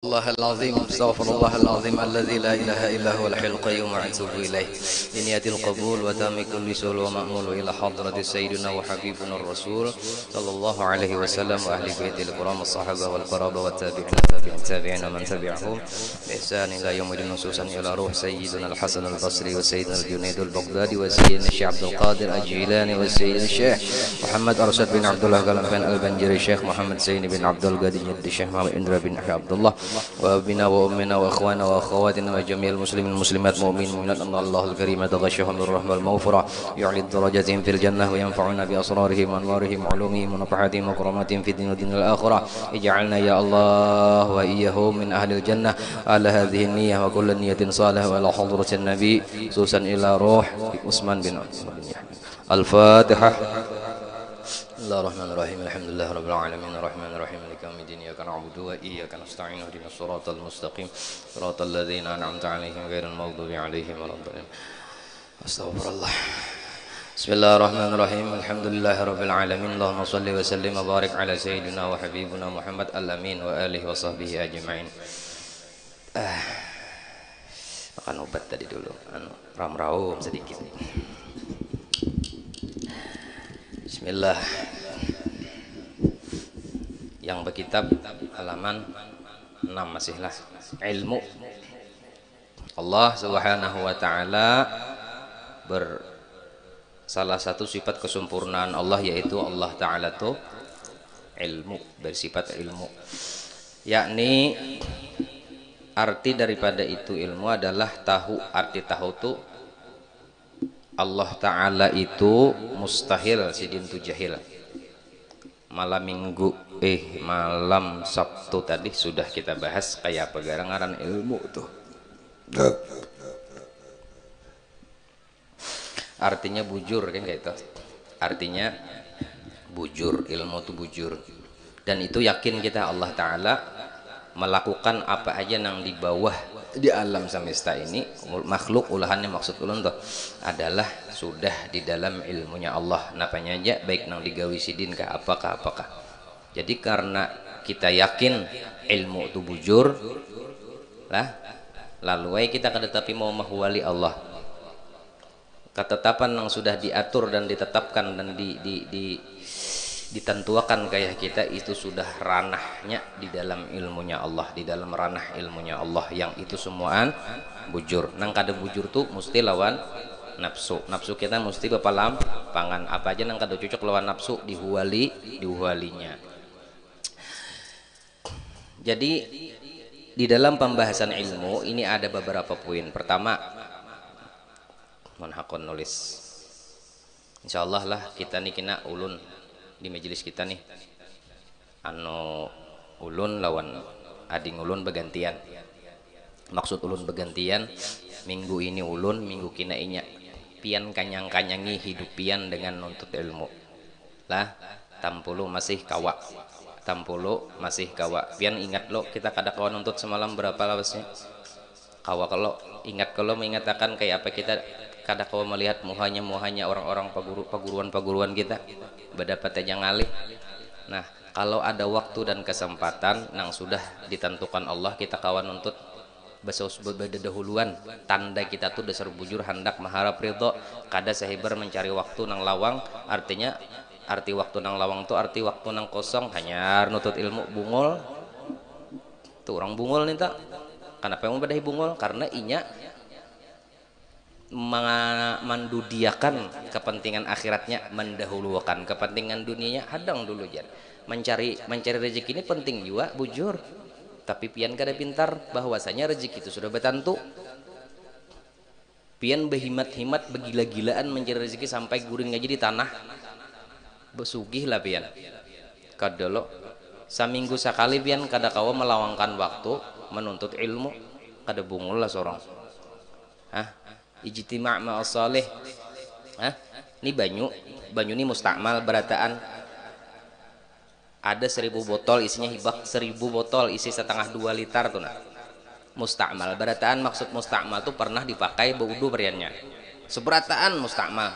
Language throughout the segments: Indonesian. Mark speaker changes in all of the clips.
Speaker 1: الله العظيم استغفر الله العظيم الذي لا إله إلا هو الحي القيوم وأتوب إليه بنية القبول وتام كل سؤال ومأمول إلى حضرة سيدنا وحبيبنا الرسول صلى الله عليه وسلم وأهل بيته الكرام الصحابة والقرابة والتابعين التابعين ومن تبعهم بإحسان إلى يوم الدين خصوصا إلى روح سيدنا الحسن البصري وسيدنا الجنيد البغدادي وسيدنا الشيخ عبد القادر الجيلاني وسيدنا الشيخ محمد أرشد بن عبد الله قلنفان البنجري الشيخ محمد زين بن عبد القادر جد الشيخ محمد إندرا بن عبد الله وابنا وامنا واخوانا واخواتنا وجميع المسلمين والمسلمات مؤمنين ومؤمنات ان الله الكريم تغشهم بالرحمه والمغفره يعلي درجاتهم في الجنه وينفعنا باسرارهم وانوارهم وعلومهم ونفحاتهم وكراماتهم في الدين ودين الاخره اجعلنا يا الله واياهم من اهل الجنه على هذه النيه وكل نيه صالحه وعلى حضره النبي خصوصا الى روح عثمان بن عفان الفاتحه. Bismillahirrahmanirrahim. Alhamdulillahirabbil alamin arrahmanirrahim maliki yaumiddin iyyaka na'budu wa iyyaka nasta'in ihdinas siratal mustaqim siratal ladzina an'amta 'alaihim ghairil maghdubi 'alaihim waladdallin. Astaghfirullah. Bismillahirrahmanirrahim. Alhamdulillahirabbil alamin. Allahumma shalli wa sallim wa barik ala sayyidina wa habibina Muhammad al-amin wa alihi wa sahbihi ajma'in. Makan obat tadi dulu, ram-raum sedikit. Bismillah. Yang berkitab halaman 6 masihlah ilmu. Allah Subhanahu wa taala salah satu sifat kesempurnaan Allah yaitu Allah taala itu ilmu, bersifat ilmu. Yakni arti daripada itu ilmu adalah tahu. Arti tahu itu Allah Ta'ala itu mustahil sidin tu jahil. Malam Sabtu tadi sudah kita bahas kayak apa garangan ilmu tuh. Artinya bujur kan kayak itu. Artinya bujur, ilmu itu bujur. Dan itu yakin kita Allah Ta'ala melakukan apa aja yang di bawah di alam semesta ini makhluk ulahannya maksud ulun tuh adalah sudah di dalam ilmunya Allah napanya aja baik nang digawi sidin kah apakah. Jadi karena kita yakin ilmu itu bujur lah lalu kita tetapi mau mahwali Allah ketetapan yang sudah diatur dan ditetapkan dan ditentuakan kayak kita itu sudah ranahnya di dalam ilmunya Allah, di dalam ranah ilmunya Allah yang itu semuaan bujur. Nang kada bujur tuh mesti lawan nafsu. Nafsu kita mesti bepalam pangan apa aja nang kada cocok lawan nafsu dihualinya. Jadi di dalam pembahasan ilmu ini ada beberapa poin. Pertama, mohon hakon nulis. Insyaallah lah kita nih kena ulun di majelis kita nih ulun lawan ading ulun bergantian. Maksud ulun bergantian, minggu ini ulun, minggu kina inya pian kanyang-kanyangi hidup pian dengan nuntut ilmu lah tampulu masih kawa pian ingat lo kita kada kawan nuntut semalam berapa lawasnya kawa kalau ingat kalau mengatakan kayak apa kita kada kawa melihat muhanya orang-orang paguruan kita berdapat aja ngalih. Nah kalau ada waktu dan kesempatan nang sudah ditentukan Allah kita kawan untuk berdahuluan tanda kita tuh dasar bujur hendak mengharap ridho kada sahibar mencari waktu nang lawang. Artinya arti waktu nang lawang tuh arti waktu nang kosong hanya nutut ilmu bungol tuh orang bungol nih tak kenapa yang badahi bungol karena inya mendudiakan kepentingan akhiratnya mendahulukan kepentingan dunianya hadang dulu jan mencari rezeki ini penting juga bujur tapi pian kada pintar bahwasanya rezeki itu sudah bertentu pian berhimat-himat begila-gilaan mencari rezeki sampai guring aja di tanah besugih lah pian kada lo saminggu sekali pian kada kawa melawangkan waktu menuntut ilmu kada bungul lah seorang ijtima' ma'as salih. Ini banyu ini mustakmal berataan ada 1000 botol isinya hibak 1000 botol isi setengah 2 liter tuh nah mustakmal berataan maksud mustakmal tuh pernah dipakai berwudu beriannya seberataan mustakmal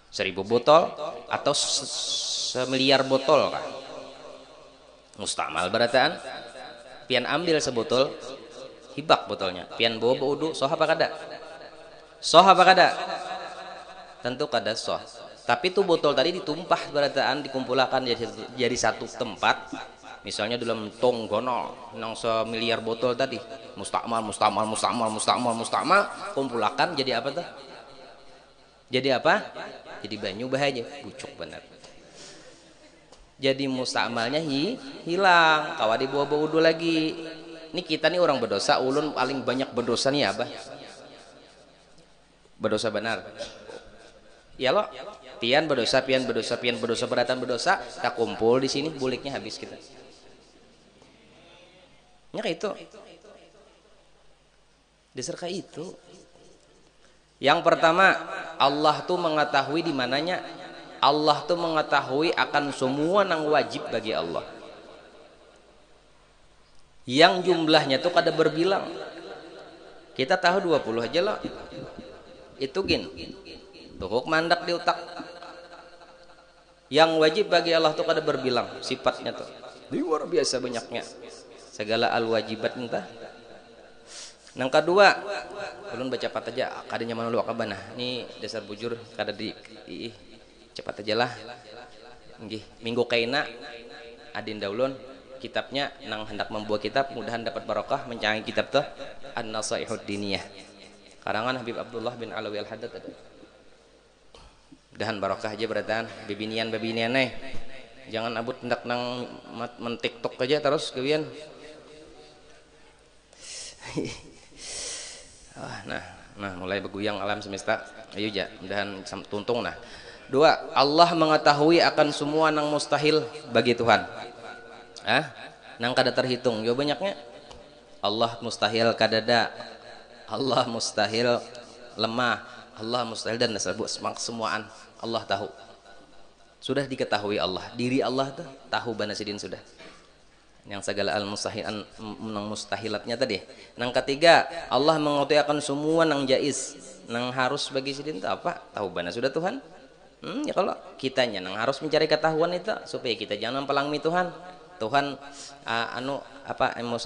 Speaker 1: 1000 botol atau 1 miliar botol kah mustakmal berataan pian ambil sebotol hibak botolnya, pian bawa wudu, soh apa kada? Soh apa kada? Tentu kada soh. Tapi tuh botol tadi ditumpah berataan, dikumpulkan jadi satu tempat. Misalnya dalam tong gono nang semiliar botol tadi, mustakmal, kumpulakan jadi apa tuh? Jadi apa? Jadi banyu bahaya, bucuk bener. Jadi mustakmalnya hilang, kawa dibawa wudu lagi. Ini kita nih orang berdosa, ulun paling banyak berdosa nih apa? Berdosa benar. Ya lo, pian berdosa beratan berdosa, kita kumpul di sini, buliknya habis kita. Ya kayak itu. Dasar kayak itu. Yang pertama, Allah tuh mengetahui di mananya. Allah tuh mengetahui akan semua nang wajib bagi Allah. Yang jumlahnya tuh kada berbilang. Kita tahu 20 aja loh. Itu gin. Tuhuk mandak di otak. Yang wajib bagi Allah tuh kada berbilang sifatnya tuh. Luar biasa banyaknya. Segala al-wajibat entah. Yang kedua, ulun baca cepat aja, kadanya mana lu akabana. Ini dasar bujur kada di cepat aja lah. Nggih, minggu kaina adin daulun kitabnya nang hendak membuat kitab, mudahan dapat barokah mencangi kitab tuh An-Nasaihud Diniyah. Karangan Habib Abdullah bin Alawi Al-Haddad ada. Mudahan barokah aja berataan bebinian nih. Jangan abut hendak nang men-TikTok aja terus kewian. Nah mulai bergoyang alam semesta. Ayo ja, mudahan tuntung nah. 2, Allah mengetahui akan semua nang mustahil bagi Tuhan. Nang kada terhitung. Yo banyaknya. Allah mustahil kadada. Allah mustahil lemah. Allah mustahil dan disebut semuaan. Allah tahu. Sudah diketahui Allah. Diri Allah tuh tahu banasidin sudah. Yang segala mustahilatnya tadi. Nang ketiga, Allah mengetahui akan semua nang jaiz, nang harus bagi sidin itu apa? Tahu bana sudah Tuhan. Ya kalau kitanya nang harus mencari ketahuan itu supaya kita jangan mempelangmi Tuhan. Tuhan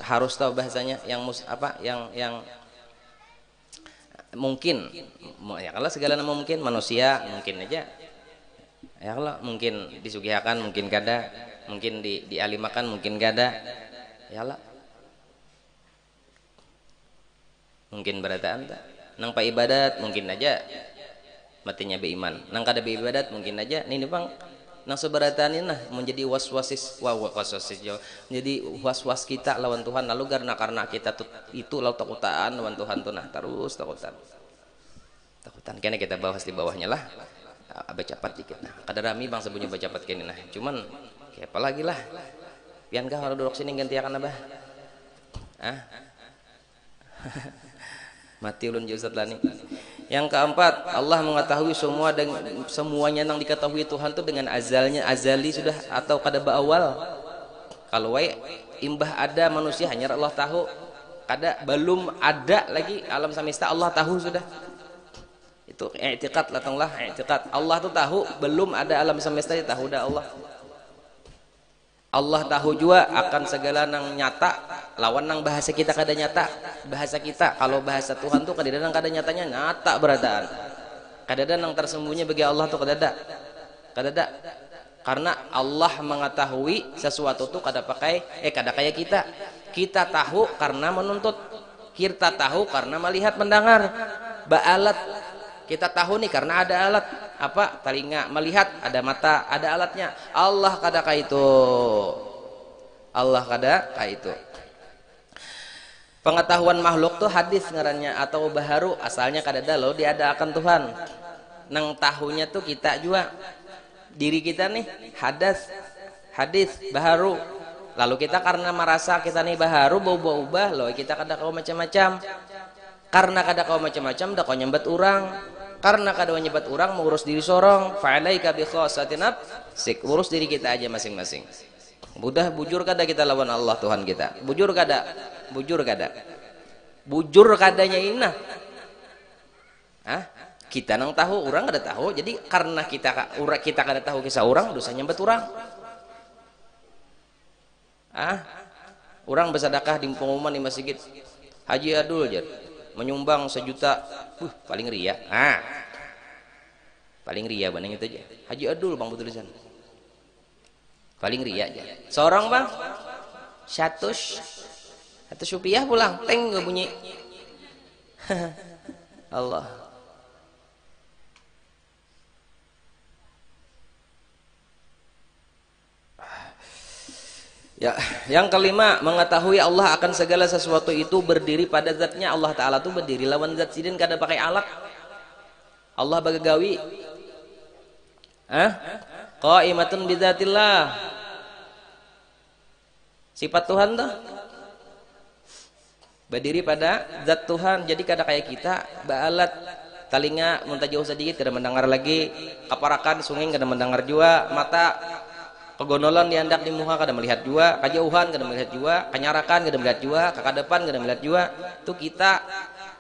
Speaker 1: harus tahu bahasanya yang mungkin. Ya kalau segala nama mungkin manusia mungkin aja. Ya kalau mungkin disugihakan mungkin kada. Mungkin dialimakan mungkin gak ada ya lah mungkin berataan nang pa ibadat mungkin aja matinya beiman nang kada beibadat mungkin aja nih bang nang seberataan ini nah menjadi waswasis menjadi was kita lawan Tuhan lalu karena kita itu lalu takutan lawan Tuhan tuh nah terus takutan kena kita bahas di bawahnya lah baca cepat dikit nah kada rami bang sebunyi baca cepat kini nah cuman kayak apa lagi lah pian kah kalau duduk sini ganti akan abah mati ulun Ustaz Lani. Yang keempat, Allah mengetahui semuanya yang diketahui Tuhan itu dengan azali sudah atau kada awal. Kalau wae imbah ada manusia hanya Allah tahu, kada belum ada lagi alam semesta Allah tahu sudah. Itu i'tiqad latanglah i'tiqad. Allah tuh tahu belum ada alam semesta tahu dah Allah. Allah tahu juga akan segala nang nyata lawan nang bahasa kita kada nyata bahasa kita kalau bahasa Tuhan tuh kadang kada nyatanya nyata berataan kadang nang tersembunyi bagi Allah tuh kada karena Allah mengetahui sesuatu tuh kada kayak kita tahu karena menuntut kita tahu karena melihat mendengar baalat kita tahu nih karena ada alat apa telinga melihat ada mata ada alatnya Allah kada kayak itu pengetahuan makhluk tuh hadis ngarannya atau baharu asalnya kada ada loh diadakan Tuhan nang tahunya tuh kita juga diri kita nih hadis baharu lalu kita karena merasa kita nih baharu ubah loh kita kada kau macam-macam karena kada kau macam-macam dah kau nyembat orang karena kada nyebat orang mengurus diri sorong fa'alaika bi khassatin nafsik urus diri kita aja masing-masing mudah bujur kada kita lawan Allah Tuhan kita bujur kadanya inna kita nang tahu orang kada tahu jadi karena kita kada tahu kisah orang dosa nyembat orang Orang bersedekah di pengumuman di masjid, Haji Adul aja menyumbang 1 juta, paling ria. Paling ria banding itu aja. Haji Adul bang tulisan. Paling ria aja. Seorang bang, 100 rupiah pulang, teng nggak bunyi. Allah. Ya, yang kelima, mengetahui Allah akan segala sesuatu itu berdiri pada zatnya. Allah Ta'ala itu berdiri lawan zat sidin kada pakai alat. Allah bagagawi. Qaimatun bidzatillah. Sifat Tuhan tuh berdiri pada zat Tuhan. Jadi kada kayak kita baalat talinga muntah jauh sedikit kada mendengar lagi, kaparakan sungai kada mendengar jua, mata kegonolan diandak di muka kada melihat jua, kajauhan kada melihat jua, kanyarakan kada melihat jua, kakadepan kada melihat jua. Itu kita.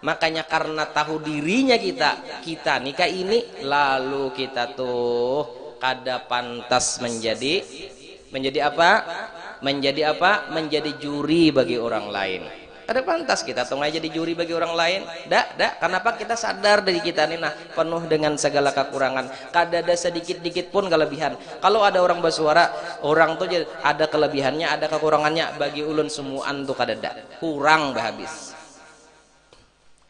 Speaker 1: Makanya karena tahu dirinya kita nikah ini, lalu kita tuh kada pantas menjadi apa? Menjadi juri bagi orang lain. Kada pantas kita tuh nggak jadi juri bagi orang lain. Kenapa? Kita sadar dari kita nih penuh dengan segala kekurangan. Kada ada sedikit-dikit pun kelebihan. Kalau ada orang bersuara, orang tuh ada kelebihannya, ada kekurangannya. Bagi ulun semuaan tuh kada ada. Kurang habis.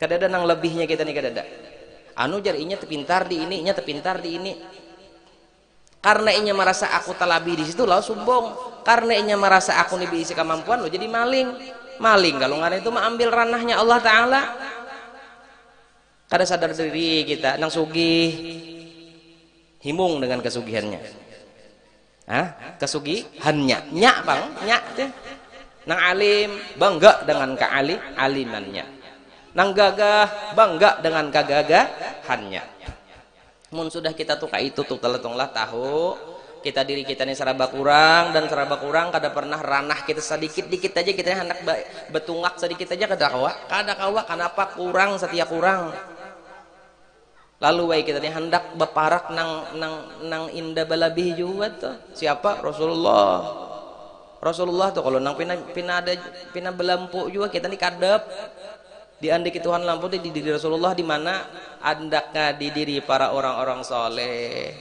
Speaker 1: Kada ada nang lebihnya kita nih kada ada. Anu jar inya terpintar di ini, inya terpintar di ini. Karena inya merasa aku talabi di situ, lalu sombong. Karena inya merasa aku nih diisi kemampuan, lo jadi maling. Kalau nggak itu mah ambil ranahnya Allah Ta'ala. Kada sadar diri kita, nang sugih himung dengan kesugihannya. Kesugihannya, bang, nang alim bangga dengan alimannya. Nang gagah bangga dengan kegagahannya. Mun sudah kita tuh kayak itu tuh teletonglah tahu kita diri kita ini serba kurang kada pernah ranah kita sedikit-dikit aja kita hendak betungak sedikit aja kada kawa kenapa kurang setia kurang. Lalu baik kita ini hendak beparak nang indah balabih juga tuh. Siapa? Rasulullah tuh kalau nang pina belampu juga kita ini kadep di andik Tuhan lampu di diri Rasulullah, di mana andaknya di diri para orang-orang soleh.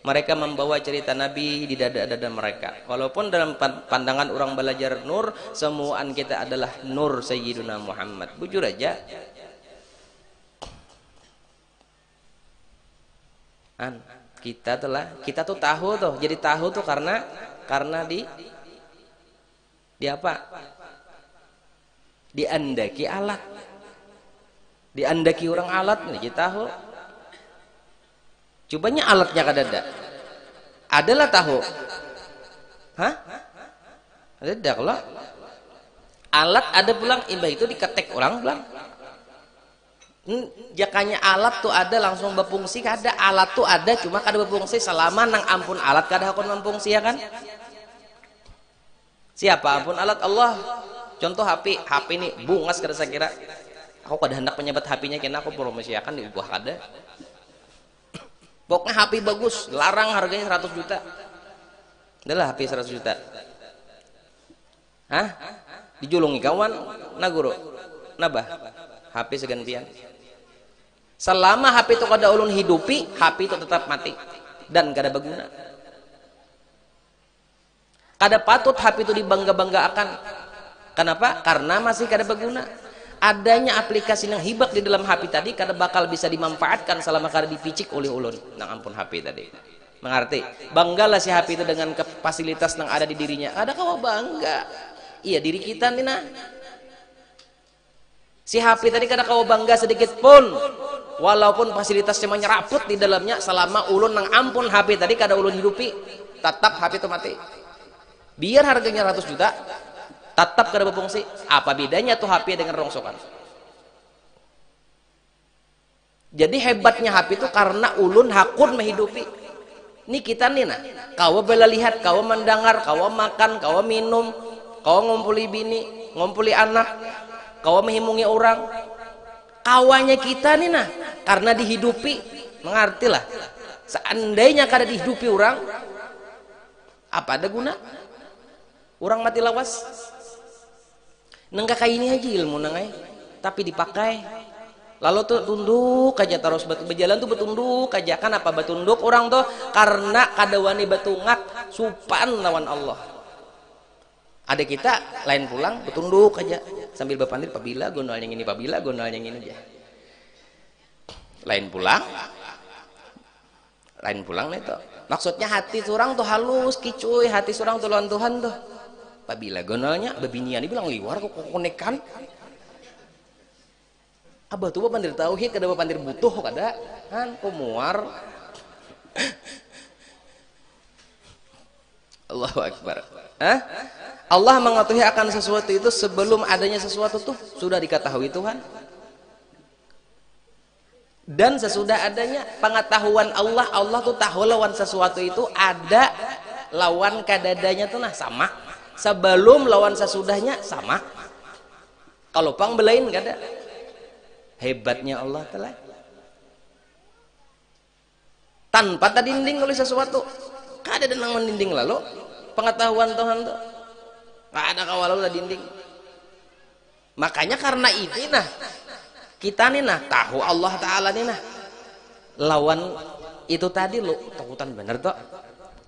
Speaker 1: Mereka membawa cerita Nabi di dada-dada mereka. Walaupun dalam pandangan orang belajar nur, semuaan kita adalah nur Sayyiduna Muhammad. Bujur aja. Kita tuh tahu tuh, jadi tahu tuh karena di apa? Diandaki alat. Diandaki orang alat nih kita tahu. Cobanya alatnya kada ada. Adalah tahu. Ada kalau alat ada pulang imbah itu diketek orang pulang. Jakanya alat tuh ada langsung berfungsi, kada alat tuh ada cuma kada berfungsi selama nang ampun alat kada hakun berfungsi ya kan? Siapa ampun alat? Allah. Contoh HP ini bungas kada saya kira. Aku kada hendak penyebat HP-nya kena aku promosiakan di buah kada. Pokoknya HP bagus, larang harganya 100 juta. Adalah HP 100 juta. Dijulungi kawan, naguro, nabah. HP segantian. Selama HP itu kada ulun hidupi, HP itu tetap mati dan kada berguna. Kada patut HP itu dibangga-banggakan. Kenapa? Karena masih kada berguna. Adanya aplikasi yang hibak di dalam HP tadi kada bakal bisa dimanfaatkan selama kada dipicik oleh ulun. Nang ampun HP tadi. Mengerti? Banggalah si HP itu dengan fasilitas yang ada di dirinya. Ada kawa bangga. Iya diri kita nih nah. Si HP tadi kada kawa bangga sedikit pun. Walaupun fasilitasnya menyeraput di dalamnya, selama ulun nang ampun HP tadi kada ulun hidupi, tetap HP itu mati. Biar harganya 100 juta, tetap kada berfungsi. Apa bedanya tuh HP dengan rongsokan? Jadi hebatnya HP itu karena ulun hakun menghidupi. Ini kita nih nah, kawa bela lihat, kawa mendengar, kawa makan, kawa minum, kawa ngumpuli bini, ngumpuli anak, kawa menghimungi orang. Kawanya kita nih nah, karena dihidupi, mengertilah. Seandainya kada dihidupi orang, apa ada guna? Orang mati lawas.
Speaker 2: Nang kayak ini aja ilmu nangai, tapi dipakai. Lalu tuh tunduk aja terus berjalan tuh betunduk aja. Kenapa betunduk orang tuh? Karena kadawani betungak supan lawan Allah. Ada kita lain pulang betunduk aja sambil berpandir pabila gondol yang ini pabila gondol yang ini aja. Lain pulang nih tuh. Maksudnya hati surang tuh halus kicuy, hati surang tuh lawan Tuhan tuh. Pabila gondolnya bebinian dibilang liwar kok konekan. Abah tuh pandir tauhid kada pandir butuh kada kan kumuar. Allahu akbar. Allah mengetahui akan sesuatu itu sebelum adanya sesuatu tuh sudah diketahui Tuhan. Dan sesudah adanya pengetahuan Allah, Allah tuh tahu lawan sesuatu itu ada lawan kadadanya tuh nah sama. Sebelum lawan sesudahnya sama. Kalau pang belain kada. Hebatnya Allah telah tanpa tadinding oleh sesuatu kada ada nang mendinding lalu pengetahuan Tuhan tuh nggak ada kawalau tadinding. Makanya karena ini nah kita nih nah tahu Allah Ta'ala nih nah lawan itu tadi lo takutan bener tuh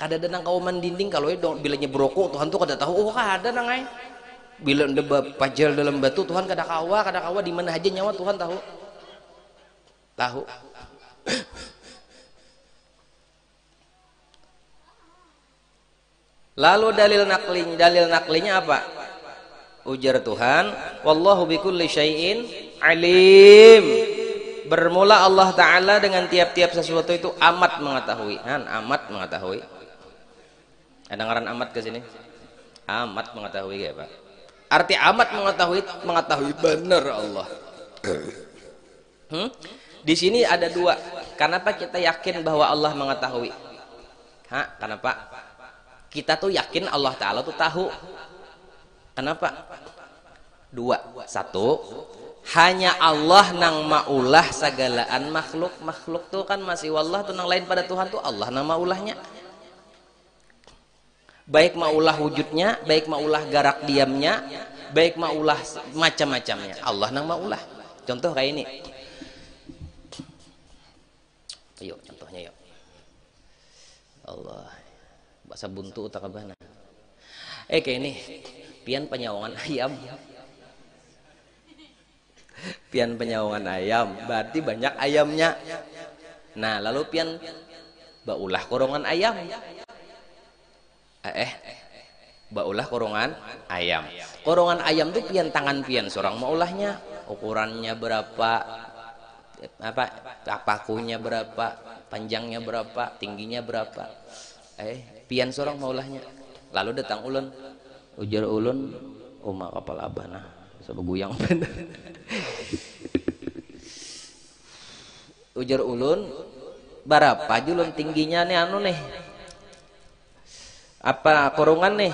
Speaker 2: kada ada nang kau mendinding kalau itu bilanya broko Tuhan tuh kada tahu oh kada nang bila pajal dalam batu Tuhan kada kawa di mana aja nyawa Tuhan tahu lalu dalil naklinya apa ujar Tuhan wallahu bikulli syai'in alim. Bermula Allah Ta'ala dengan tiap-tiap sesuatu itu amat mengetahui amat mengetahui. Ada ngaran amat ke sini amat mengetahui kayak Pak. Arti amat mengetahui benar Allah. Di sini ada dua. Kenapa kita yakin bahwa Allah mengetahui? Kenapa? Kita tuh yakin Allah Ta'ala tuh tahu. Kenapa? Dua. Satu, hanya Allah nang maulah sagalaan makhluk tuh kan masih wallah tuh nang lain pada Tuhan tuh Allah nang maulahnya. Baik maulah wujudnya, baik maulah garak diamnya, baik maulah macam-macamnya. Allah nang maulah. Contoh kayak ini. Ayo contohnya yuk. Allah. Bahasa buntu utak abana. Kayak ini. Pian penyawangan ayam. Pian penyawangan ayam. Berarti banyak ayamnya. Nah, lalu pian baulah korongan ayam. Baulah korongan ayam. Korongan ayam tuh pian tangan pian seorang maulahnya. Ukurannya berapa? Pakunya berapa? Panjangnya berapa? Tingginya berapa? Pian seorang maulahnya. Lalu datang ulun. Ujar ulun uma kapal abana. Sebeguyang bener. Ujar ulun berapa julun tingginya nih nih. Apa korongan nih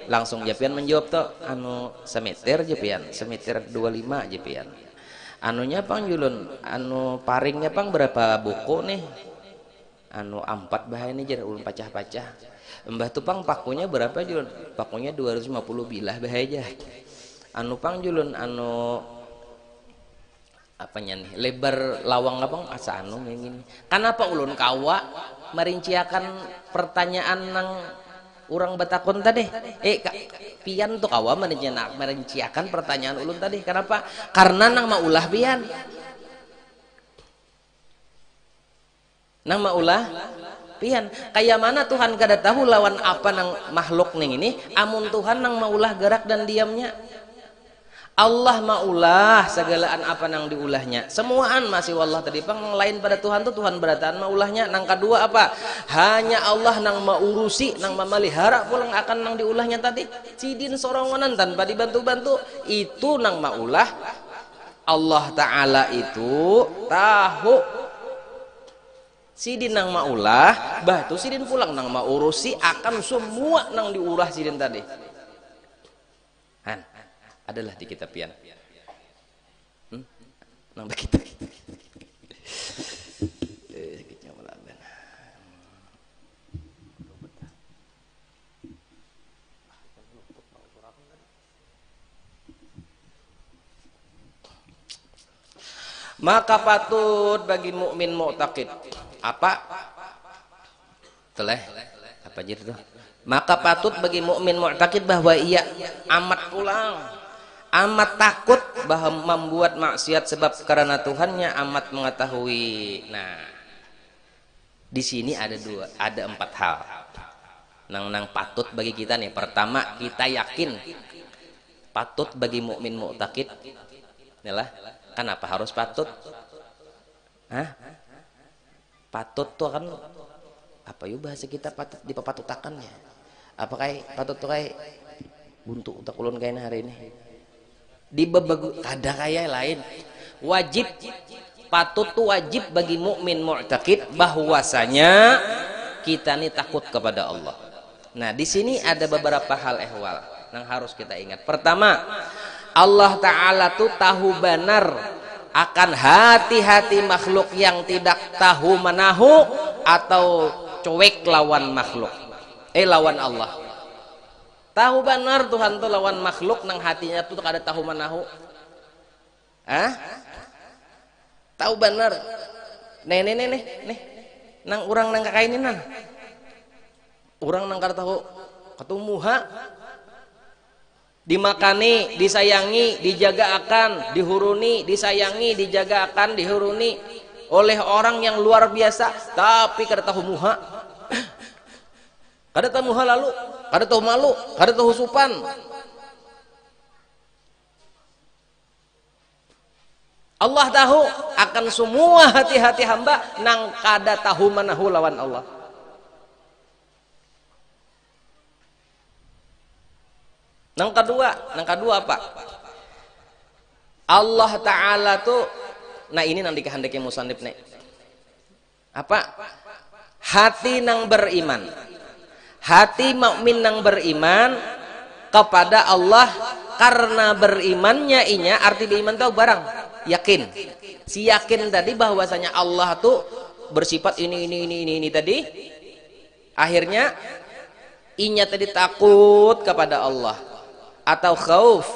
Speaker 2: langsung Jepian menjawab tuh semeter Jepian semeter 25 Jepian anunya pang julun paringnya pang berapa buku nih 4 bahaya nih jadi ulun pacah-pacah mbah tuh pang pakunya berapa julun pakunya 250 bilah bahaya aja pang julun apanya nih lebar lawang apa asa ini kenapa ulun kawa merinciakan pertanyaan nang orang batakon tadi pian tuh kawa merinciakan pertanyaan ulun tadi kenapa karena nang maulah pian nang maulah pian kayak mana Tuhan kada tahu lawan apa nang makhluk ning ini amun Tuhan nang maulah gerak dan diamnya Allah maulah segalaan apa nang diulahnya semuaan masih wallah tadi pang lain pada Tuhan tuh Tuhan berataan maulahnya nang kedua apa hanya Allah nang maurusi nang memelihara pulang akan nang diulahnya tadi sidin sorongonan tanpa dibantu-bantu itu nang maulah Allah Ta'ala itu tahu sidin nang maulah batu sidin pulang nang maurusi akan semua nang diulah sidin tadi adalah di kitab pian nang begitu Maka patut bagi mukmin mu'taqid apa? Teleh apa jadi itu? Maka patut bagi mukmin mu'taqid bahwa ia amat pulang, amat takut bahwa membuat maksiat sebab karena Tuhannya amat mengetahui. Nah, di sini ada empat hal. Nang patut bagi kita nih. Pertama, kita yakin patut bagi mukmin mu'taqid. Inilah, kenapa harus patut? Hah? Patut tuh kan apa yuk bahasa kita patut dipapatutakannya? Apa kayak patut tuh kayak buntu utak ulun kayaknya hari ini. Di bebagu kada kayak lain. Wajib patut tuh wajib bagi mukmin mu'taqid bahwasanya kita nih takut kepada Allah. Nah, di sini ada beberapa hal ehwal yang harus kita ingat. Pertama, Allah Ta'ala tuh tahu benar akan hati-hati makhluk yang tidak tahu menahu atau cuek lawan makhluk. Lawan Allah. Tahu benar Tuhan tuh lawan makhluk nang hatinya tuh kada tahu menahu. Tahu benar. Nih. Nang urang nang kakainin nang. Urang nang kada tahu ketumuha. Dimakani, disayangi, dijaga akan, dihuruni, disayangi, dijaga akan, dihuruni oleh orang yang luar biasa, tapi kada tahu muha. Kada tahu muha lalu, kada tahu malu, kada tahu supan. Allah tahu akan semua hati-hati hamba nang kada tahu manahu lawan Allah. Nang kedua apa? Allah Ta'ala tuh, nah ini nang dikehendaki musannif nih. Apa? Hati nang beriman. Hati mukmin nang beriman kepada Allah karena berimannya inya arti beriman tahu barang yakin. Si yakin tadi bahwasanya Allah tuh bersifat ini tadi. Akhirnya inya tadi takut kepada Allah. Atau khauf,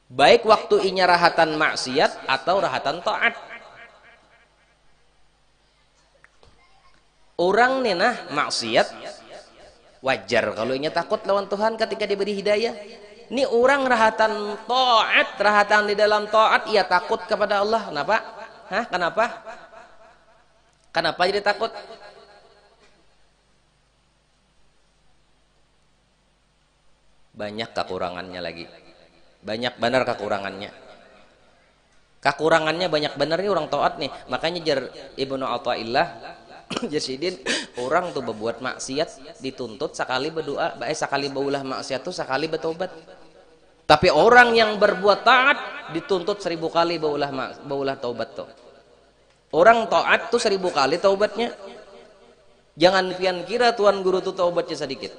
Speaker 2: baik waktu inya rahatan maksiat atau rahatan taat. Orang nih nah maksiat wajar kalau inya takut lawan Tuhan ketika diberi hidayah. Ini orang rahatan taat, rahatan di dalam taat ia takut kepada Allah. Kenapa? Kenapa? Kenapa jadi takut? Banyak kekurangannya lagi, banyak benar kekurangannya banyak benar nih orang taat nih. Makanya jar Ibnu Athaillah Jasidin, orang tuh berbuat maksiat dituntut sekali berdoa, sekali baulah maksiat tuh sekali bertobat. Tapi orang yang berbuat taat dituntut 1000 kali baulah taubat tuh. Orang taat tuh 1000 kali taubatnya. Jangan pian kira tuan guru tuh taubatnya sedikit.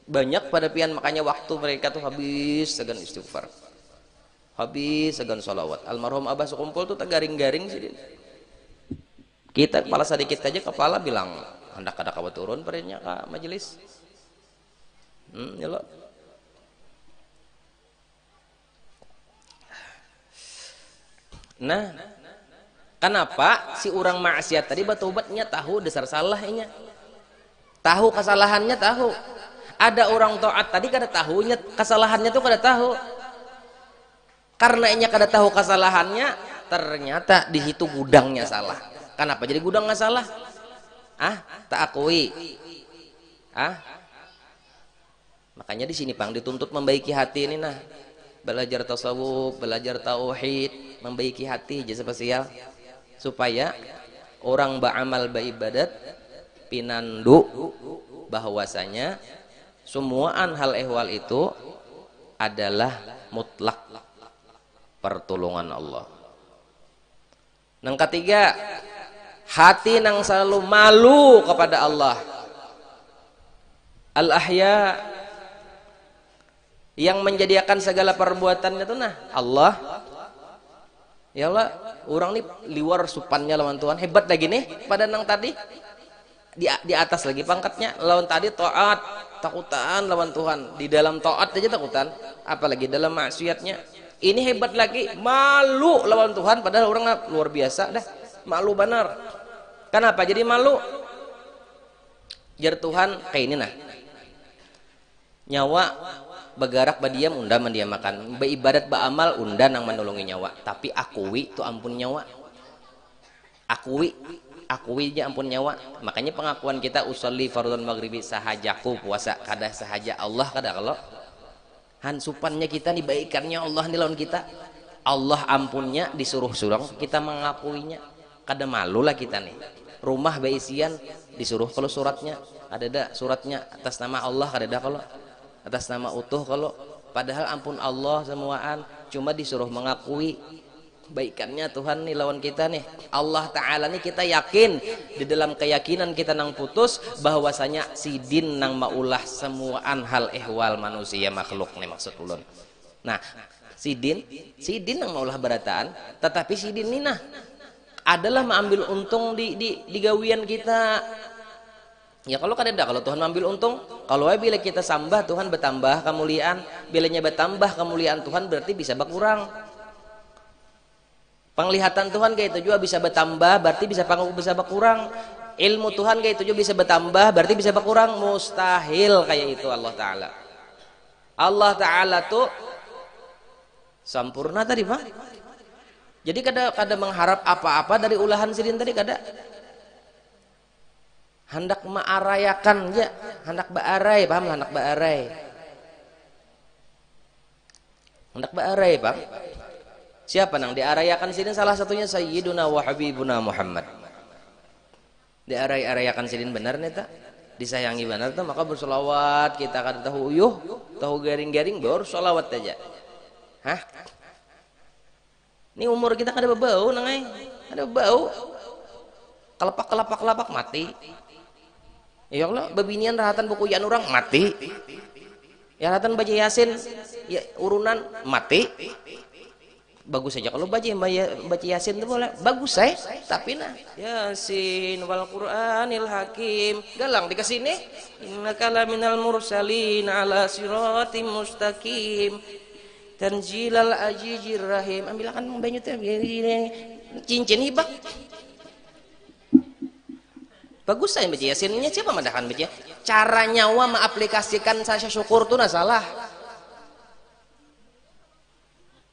Speaker 2: Banyak pada pian, makanya waktu mereka tuh habis segan istighfar, habis segan sholawat. Almarhum Abah sekumpul tuh garing-garing sih. Kita kepala sedikit aja kepala bilang hendak ada kawa turun perenya ke majelis. Ya lo. Nah, kenapa si orang maksiat tadi bertobatnya tahu dasar salahnya, tahu kesalahannya tahu. Ada orang taat tadi kada tahunya kesalahannya tuh kada tahu. Karena inya kada tahu kesalahannya, ternyata di situ gudangnya salah. Kenapa jadi gudang nggak salah? Tak akui. Makanya di sini Pang dituntut membaiki hati ini nah. Belajar tasawuf, belajar tauhid, membaiki hati aja spesial supaya orang beramal beribadat pinandu bahwasanya semuaan hal ehwal itu adalah mutlak pertolongan Allah. Yang ketiga, hati nang selalu malu kepada Allah. Al-ahya, yang menjadikan segala perbuatannya itu nah Allah. Ya Allah, orang nih liwar supannya lawan Tuhan, hebat lagi nih pada nang tadi. Di atas lagi pangkatnya lawan tadi taat, takutan lawan Tuhan. Di dalam taat aja takutan. apalagi dalam maksiatnya. Ini hebat lagi, malu lawan Tuhan padahal orang luar biasa dah, malu benar. Kenapa jadi malu? Jar Tuhan kayak ini nah, nyawa bergerak badiam unda mendiam makan, beribadat beramal unda nang menolongi nyawa, tapi akui tu ampun nyawa, akui aja ampun nyawa. Makanya pengakuan kita usolli fardhon maghribi sahajaku puasa kada sahaja Allah kada kalau hansupannya kita nih baikannya Allah nih lawan kita, Allah ampunnya disuruh surang kita mengakuinya, kada malu lah kita nih. Rumah baisian disuruh kalau suratnya ada suratnya atas nama Allah kada ada kalau atas nama utuh kalau padahal ampun Allah semuaan, cuma disuruh mengakui baikannya Tuhan nih lawan kita nih. Allah Ta'ala nih kita yakin di dalam keyakinan kita nang putus bahwasanya sidin nang maulah semuaan hal ehwal manusia makhluk nih maksud ulun. Nah sidin nang maulah berataan, tetapi sidin nih nah adalah mengambil untung di gawian kita. Ya kalau kadang kalau Tuhan ambil untung, kalau bila kita sambah Tuhan bertambah kemuliaan, bilanya bertambah kemuliaan Tuhan berarti bisa berkurang. Penglihatan Tuhan kayak itu juga bisa bertambah berarti bisa berkurang. Ilmu Tuhan kayak itu juga bisa bertambah berarti bisa berkurang. Mustahil kayak itu Allah Ta'ala. Allah Ta'ala tuh sempurna tadi Pak. Jadi kada mengharap apa-apa dari ulahan sidin tadi kada. Hendak mengarayakan ya, hendak baarai, paham lah hendak baarai. Hendak baarai, paham? Siapa nang diarayakan sidin? Salah satunya Sayyiduna wa Habibuna Muhammad. Diarai-arayakan sidin benar nih tak? Disayangi benar tak? Maka bersolawat kita kada tahu uyuh, tahu garing-garing baru solawat aja. Hah? Ini umur kita kada bau nangai, kada bau. Kelapak mati. Ya Allah, babinian rahatan buku yan orang mati. Ya rahatan baca Yasin ya urunan mati. Bagus saja kalau baca Yasin itu boleh. Bagus saya, tapi nah Yasin wal Qur'anil Hakim. Galang dikasih nih. Innaka laminal mursalin ala siratim mustaqim. Tanzilal Azizir Rahim. Ambilkan banyu teh cincin hibak. Bagus saya baca Yasinnya, siapa madahan baca? Cara nyawa mengaplikasikan rasa syukur itu nah salah.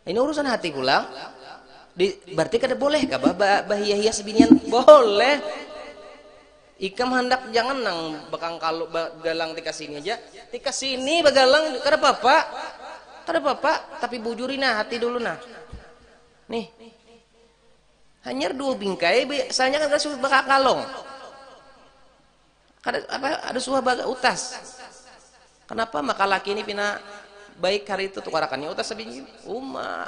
Speaker 2: Ini urusan hati pulang. Berarti kada boleh kah bahia-hia sebinian? Boleh. Ikam hendak jangan nang bakang kalau galang tika sini aja. Tika sini bagalang kada apa-apa. Kada apa-apa, tapi bujurin nah hati dulu nah. Nih. Hanya 2 bingkai biasanya kan kada bakal kalong. Ada suah baga utas. Kenapa maka laki ini pina baik hari itu tukarakannya utas sebiji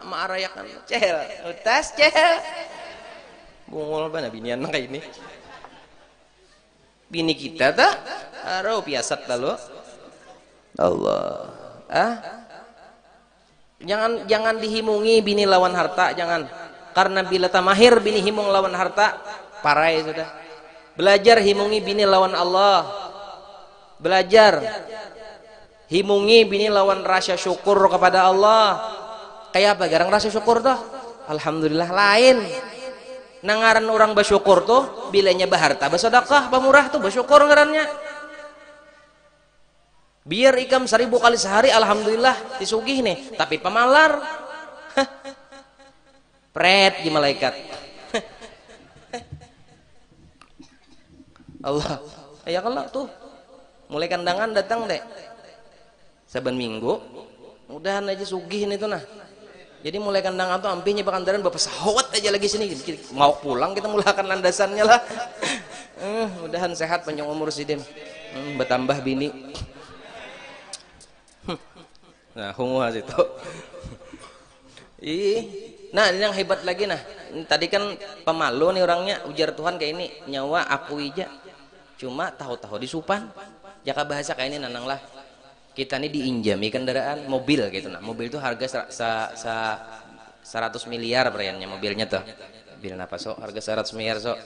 Speaker 2: maarayakan cel utas cel bungul bana binian kayak ini bini kita tak arau piasat lalu Allah jangan dihimungi bini lawan harta, jangan, karena bila tamahir bini himung lawan harta parai sudah. Belajar himungi bini lawan Allah, belajar himungi bini lawan rasa syukur kepada Allah. Kayak apa garang rasa syukur tuh? Alhamdulillah lain nangaran orang bersyukur tuh bilanya baharta bersedekah pemurah tuh bersyukur ngarannya. Biar ikam 1000 kali sehari alhamdulillah disugih nih, tapi pemalar pret di malaikat Allah ya kalau tuh mulai kandangan datang deh saban minggu mudahan aja sugih nih tuh nah. Jadi mulai kandangan tuh ampinya bakandaran bapak sahwat aja lagi sini mau pulang kita mulakan landasannya lah. Mudahan sehat panjang umur sidin, bertambah bini. Nah hungu itu nah ini yang hebat lagi nah. Tadi kan pemalu nih orangnya, ujar Tuhan kayak ini nyawa aku ija cuma tahu-tahu disupan jaka bahasa kayak ini nanang lah. Kita nih diinjami kendaraan mobil gitu nah, mobil itu harga 100 miliar perayanya mobilnya tuh. Mobil apa sok harga 100 miliar sok.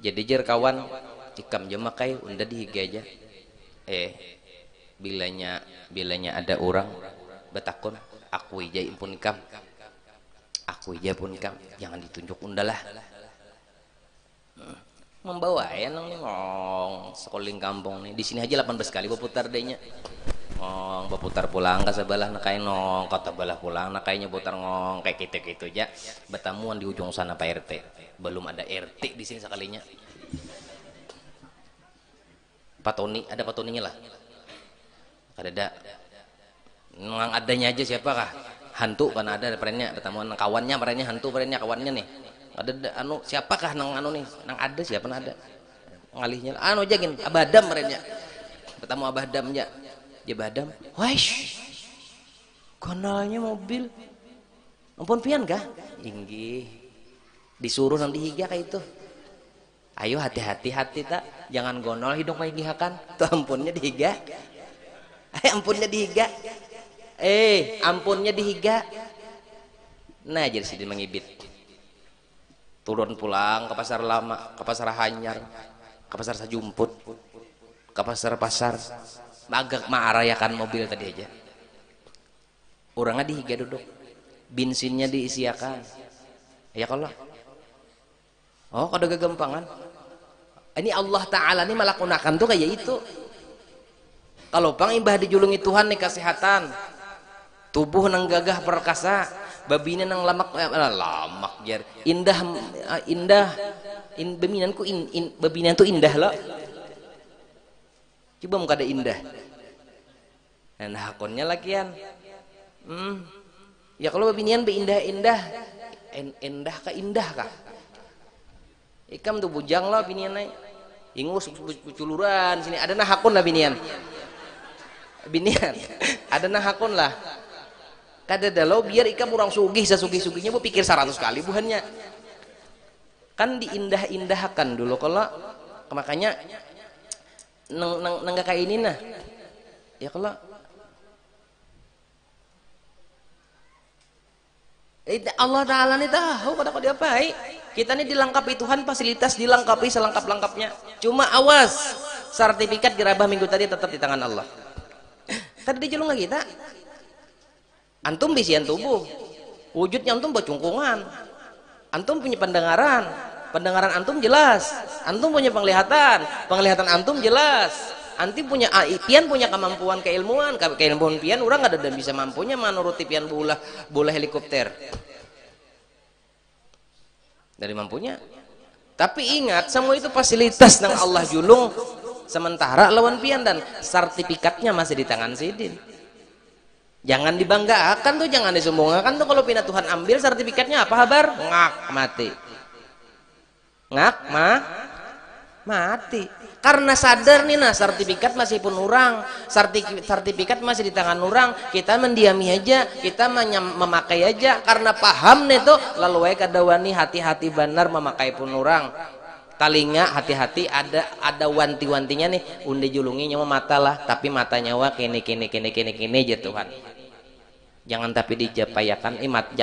Speaker 2: Jadi jer kawan ikam jemakai unda dihiga aja bilanya ada orang betakun aku ija pun kam, aku ija pun kam, jangan ditunjuk undalah. Membawa ya nang ngong sekoling kampung nih di sini aja 18 kali berputar dehnya. Ngong berputar pulang ke sebelah nakai nong kata belah pulang nakainya putar ngong kayak gitu aja. Betamuan di ujung sana Pak RT. Belum ada RT di sini sekalinya. Patoni, ada patoninya lah. Ada nang adanya aja siapakah? Hantu kan ada perannya, bertemuan kawannya perannya hantu perannya kawannya nih. Ada anu siapakah nang anu nih? Nang ada siapa ada? Ngalihnya anu jagin Abadam perannya. Bertemu Abadamnya. Dia Badam. Waish. Konalnya mobil. Ampun pian kah? Inggih. Disuruh nang dihiga kayak itu. Ayo hati-hati tak, jangan gonol hidung kayak gihakan. Tuh ampunnya dihiga. Ampunnya dihiga. Ampunnya dihiga. Nah, jadi sini mengibit. Turun pulang ke pasar lama, ke pasar Hanyar, ke pasar Sajumput, ke pasar-pasar. Agak marayakan mobil tadi aja. Orangnya dihiga duduk. Bensinnya diisiakan. Ya kalau. Oh, kada gagampangan. Ini Allah Ta'ala ini melakukan tuh kayak itu. Kalau pang imbah dijulungi Tuhan nih kesehatan, tubuh nang gagah perkasa, babine nang lamak jar indah beminanku babinan tuh indah lo. Coba muka ada indah. Nah hakonnya lakian. Ya kalau babinian be indah ke indah kah? Ikam tuh bujang lah binian naik. Ingus culuran sini ada nah hakun lah binian. Binian ada nah hakun lah. Kada dalau biar ikam orang sugih sesugih-sugihnya bu pikir 100 kali buhannya. Kan diindah-indahkan dulu kalau makanya nang kayak ini nah. Ya kalau Allah Ta'ala ini tahu pada kau diapai. Kita ini dilengkapi Tuhan fasilitas dilengkapi selengkap-lengkapnya. Cuma awas sertifikat gerabah minggu tadi tetap di tangan Allah. Tadi dijulung lagi kita. Antum bisian tubuh. Wujudnya antum bacungkungan. Antum punya pendengaran antum jelas. Antum punya penglihatan antum jelas. Antum punya pian punya kemampuan keilmuan pian orang ada dan bisa mampunya menuruti pian bola helikopter. Dari mampunya. Tapi ingat semua itu fasilitas yang Allah julung sementara lawan pian dan sertifikatnya masih di tangan sidin. Jangan dibanggakan tuh, jangan disombongkan tuh kalau pindah Tuhan ambil sertifikatnya apa kabar? Ngak mati. Mati. Karena sadar nih nah sertifikat masih pun orang, sertifikat masih di tangan orang, kita mendiami aja, kita memakai aja karena paham nih tuh lalu kadawani hati-hati benar memakai pun orang. Talinga hati-hati ada wanti-wantinya nih undi julungi nyawa mata lah, tapi mata nyawa kini aja Tuhan. Jangan tapi dijapayakan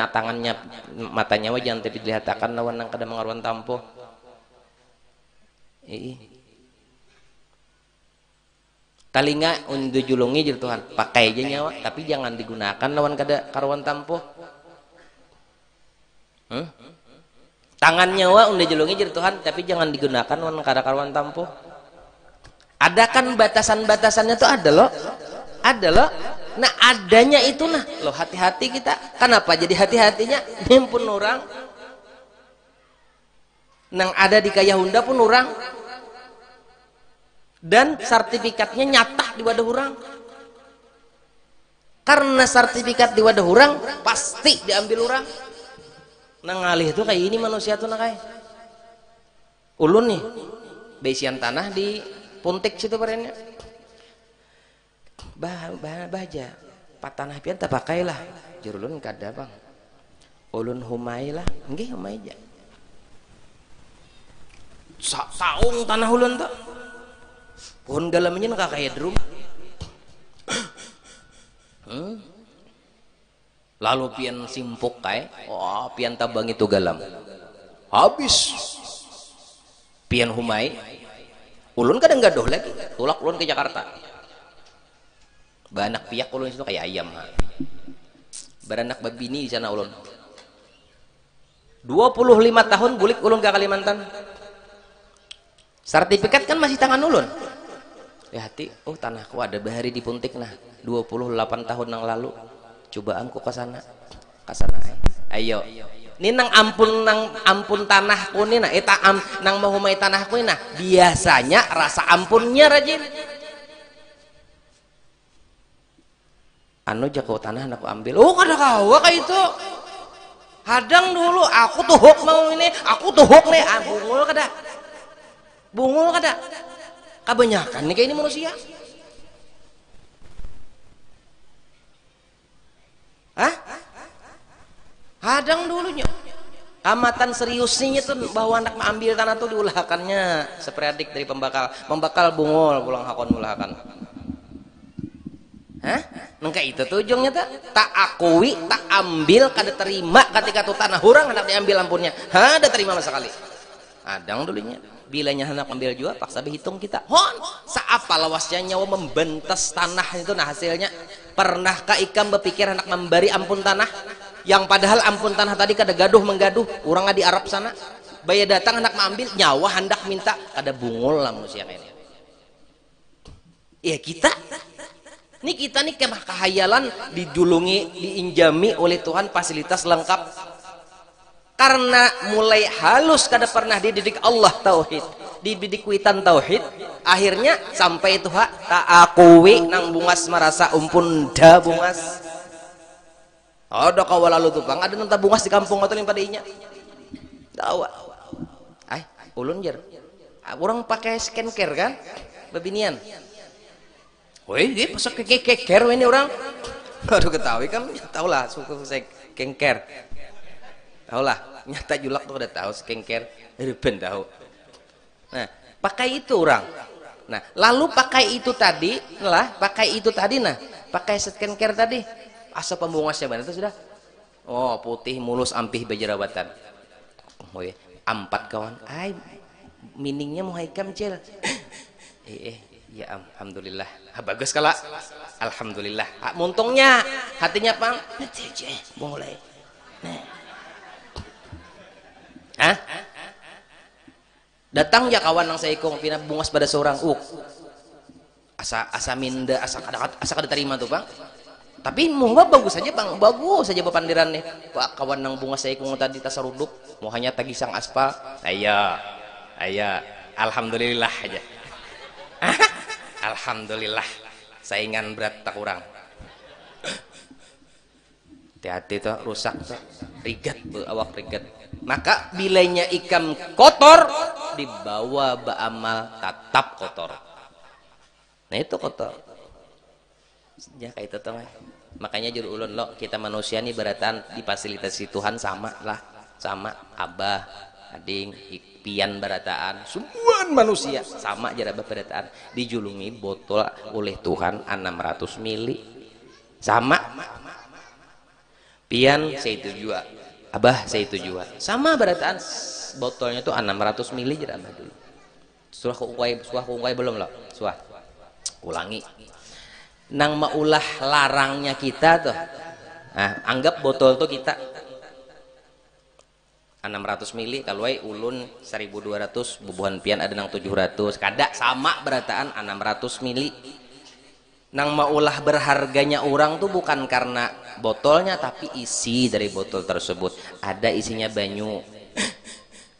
Speaker 2: tangannya mata nyawa jangan tapi dilihatkan lawan nang kada mengaruan tampo. Talinga untuk julungi jadi Tuhan pakai aja nyawa tapi jangan digunakan lawan kada karuan tampo. Tangan nyawa untuk julungi jadi Tuhan tapi jangan digunakan lawan kada karuan tampo. Ada kan batasan-batasannya tuh ada loh. Nah adanya itu nah loh hati-hati kita. Kenapa jadi hati-hatinya nimpun orang nang ada di Kayahunda pun orang dan sertifikatnya nyata di wadah orang. Karena sertifikat di wadah orang pasti diambil orang. Nang ngalih itu kayak ini manusia tuh nah kayak ulun nih besian tanah di Puntik situ barennya baja patanah pian tak pakai lah jurulun kada bang ulun humai lah nggih humai aja saung tanah ulun tuh pohon galamnya nak kayak drum. Lalu pian simpuk kae, pian tabang itu galam. Habis. Pian humai. Ulun kadang gadoh lagi, tulak ulun ke Jakarta. Baranak piak ulun itu kayak ayam. Baranak babini di sana ulun. 25 tahun bulik ulun ke Kalimantan. Sertifikat kan masih tangan ulun. Ya hati, oh tanahku ada bahari di Puntik nah 28 tahun yang lalu. Cobaan ku ke sana. Ayo. Ini nang ampun tanahku nih nah nang mahumai tanahku ini nah biasanya rasa ampunnya rajin. Anu jago tanah aku ambil. Oh kada kawa kayak itu. Hadang dulu aku tuhuk mau ini, aku tuhuk nih bungul kada. Bungul kada. Kebanyakan nih kayak ini manusia. Hah? Hadang dulunya. Amatan seriusnya tuh bahwa anak mengambil tanah tuh diulahakannya sepredik dari pembakal bungul pulang hakon ulahakan. Hah? Nengka itu tuh ujungnya tak akui, tak ambil, kada terima ketika tuh tanah hurang hendak diambil ampunnya. Ada terima sama sekali. Adang dulunya. Bilanya hendak ambil juga paksa berhitung kita. Hon, saapa lawasnya nyawa membentas tanah itu nah hasilnya. Pernahkah ikam berpikir hendak memberi ampun tanah? Yang padahal ampun tanah tadi kada gaduh menggaduh, orang di Arab sana. Baya datang hendak mengambil, nyawa hendak minta, kada bungul lah manusia kayaknya. Ya kita nih kemah kehayalan dijulungi, diinjami oleh Tuhan fasilitas lengkap. Karena mulai halus kada pernah dididik Allah tauhid, dididik witan tauhid, akhirnya sampai itu tak akui nang bungas merasa umpun da bungas. Ada kawal lalu tuh bang, ada nanta bungas di kampung atau pada inya. Tahu? Ulun jer. Orang pakai skincare kan, babinian. Woi, dia pasok keker ini orang. Aduh ketahui kan, tahu lah suku saya kengker. Tahu lah, nyata julak tuh udah tahu skincare, ben tahu. Nah, pakai itu orang. Nah, lalu pakai itu tadi, pakai skincare tadi. Asal pembungasnya mana itu sudah? Oh, putih mulus ampih berjerawatan. Oh ya, 4 kawan. Miningnya mau haikam cel. Ya alhamdulillah. Bagus kala. Alhamdulillah. Muntungnya hatinya pang. Boleh. Hah? Datang ya kawan yang saya ikut pindah bungas pada seorang asa minda asa kada terima tuh bang. Tapi muhba bagus saja bang, bagus saja bepandiran nih. Pak kawan nang bungas saya ikut tadi tasaruduk, mau hanya tagisang aspal. Ayah, alhamdulillah aja. Alhamdulillah, saingan berat tak kurang. Hati-hati tuh rusak tuh, rigat awak rigat. Maka bilanya ikam kotor dibawa beramal tetap kotor. Nah itu kotor. Ya kayak itu tuh. Makanya juru ulun lo kita manusia nih beratan difasilitasi Tuhan sama lah, sama abah, ading, pian berataan, semua manusia sama aja berataan. Dijulungi botol oleh Tuhan 600 mili, sama. Pian saya itu juga, abah saya itu juga, sama berataan. Botolnya tuh 600 mili jadi abah dulu. Suah kungkai belum lo? Suah. Ulangi. Nang maulah larangnya kita tuh. Nah, anggap botol tuh kita 600 mili kalau ulun 1200 bubuhan pian ada nang 700 kada sama berataan 600 mili. Nang maulah berharganya orang tuh bukan karena botolnya tapi isi dari botol tersebut. Ada isinya banyu,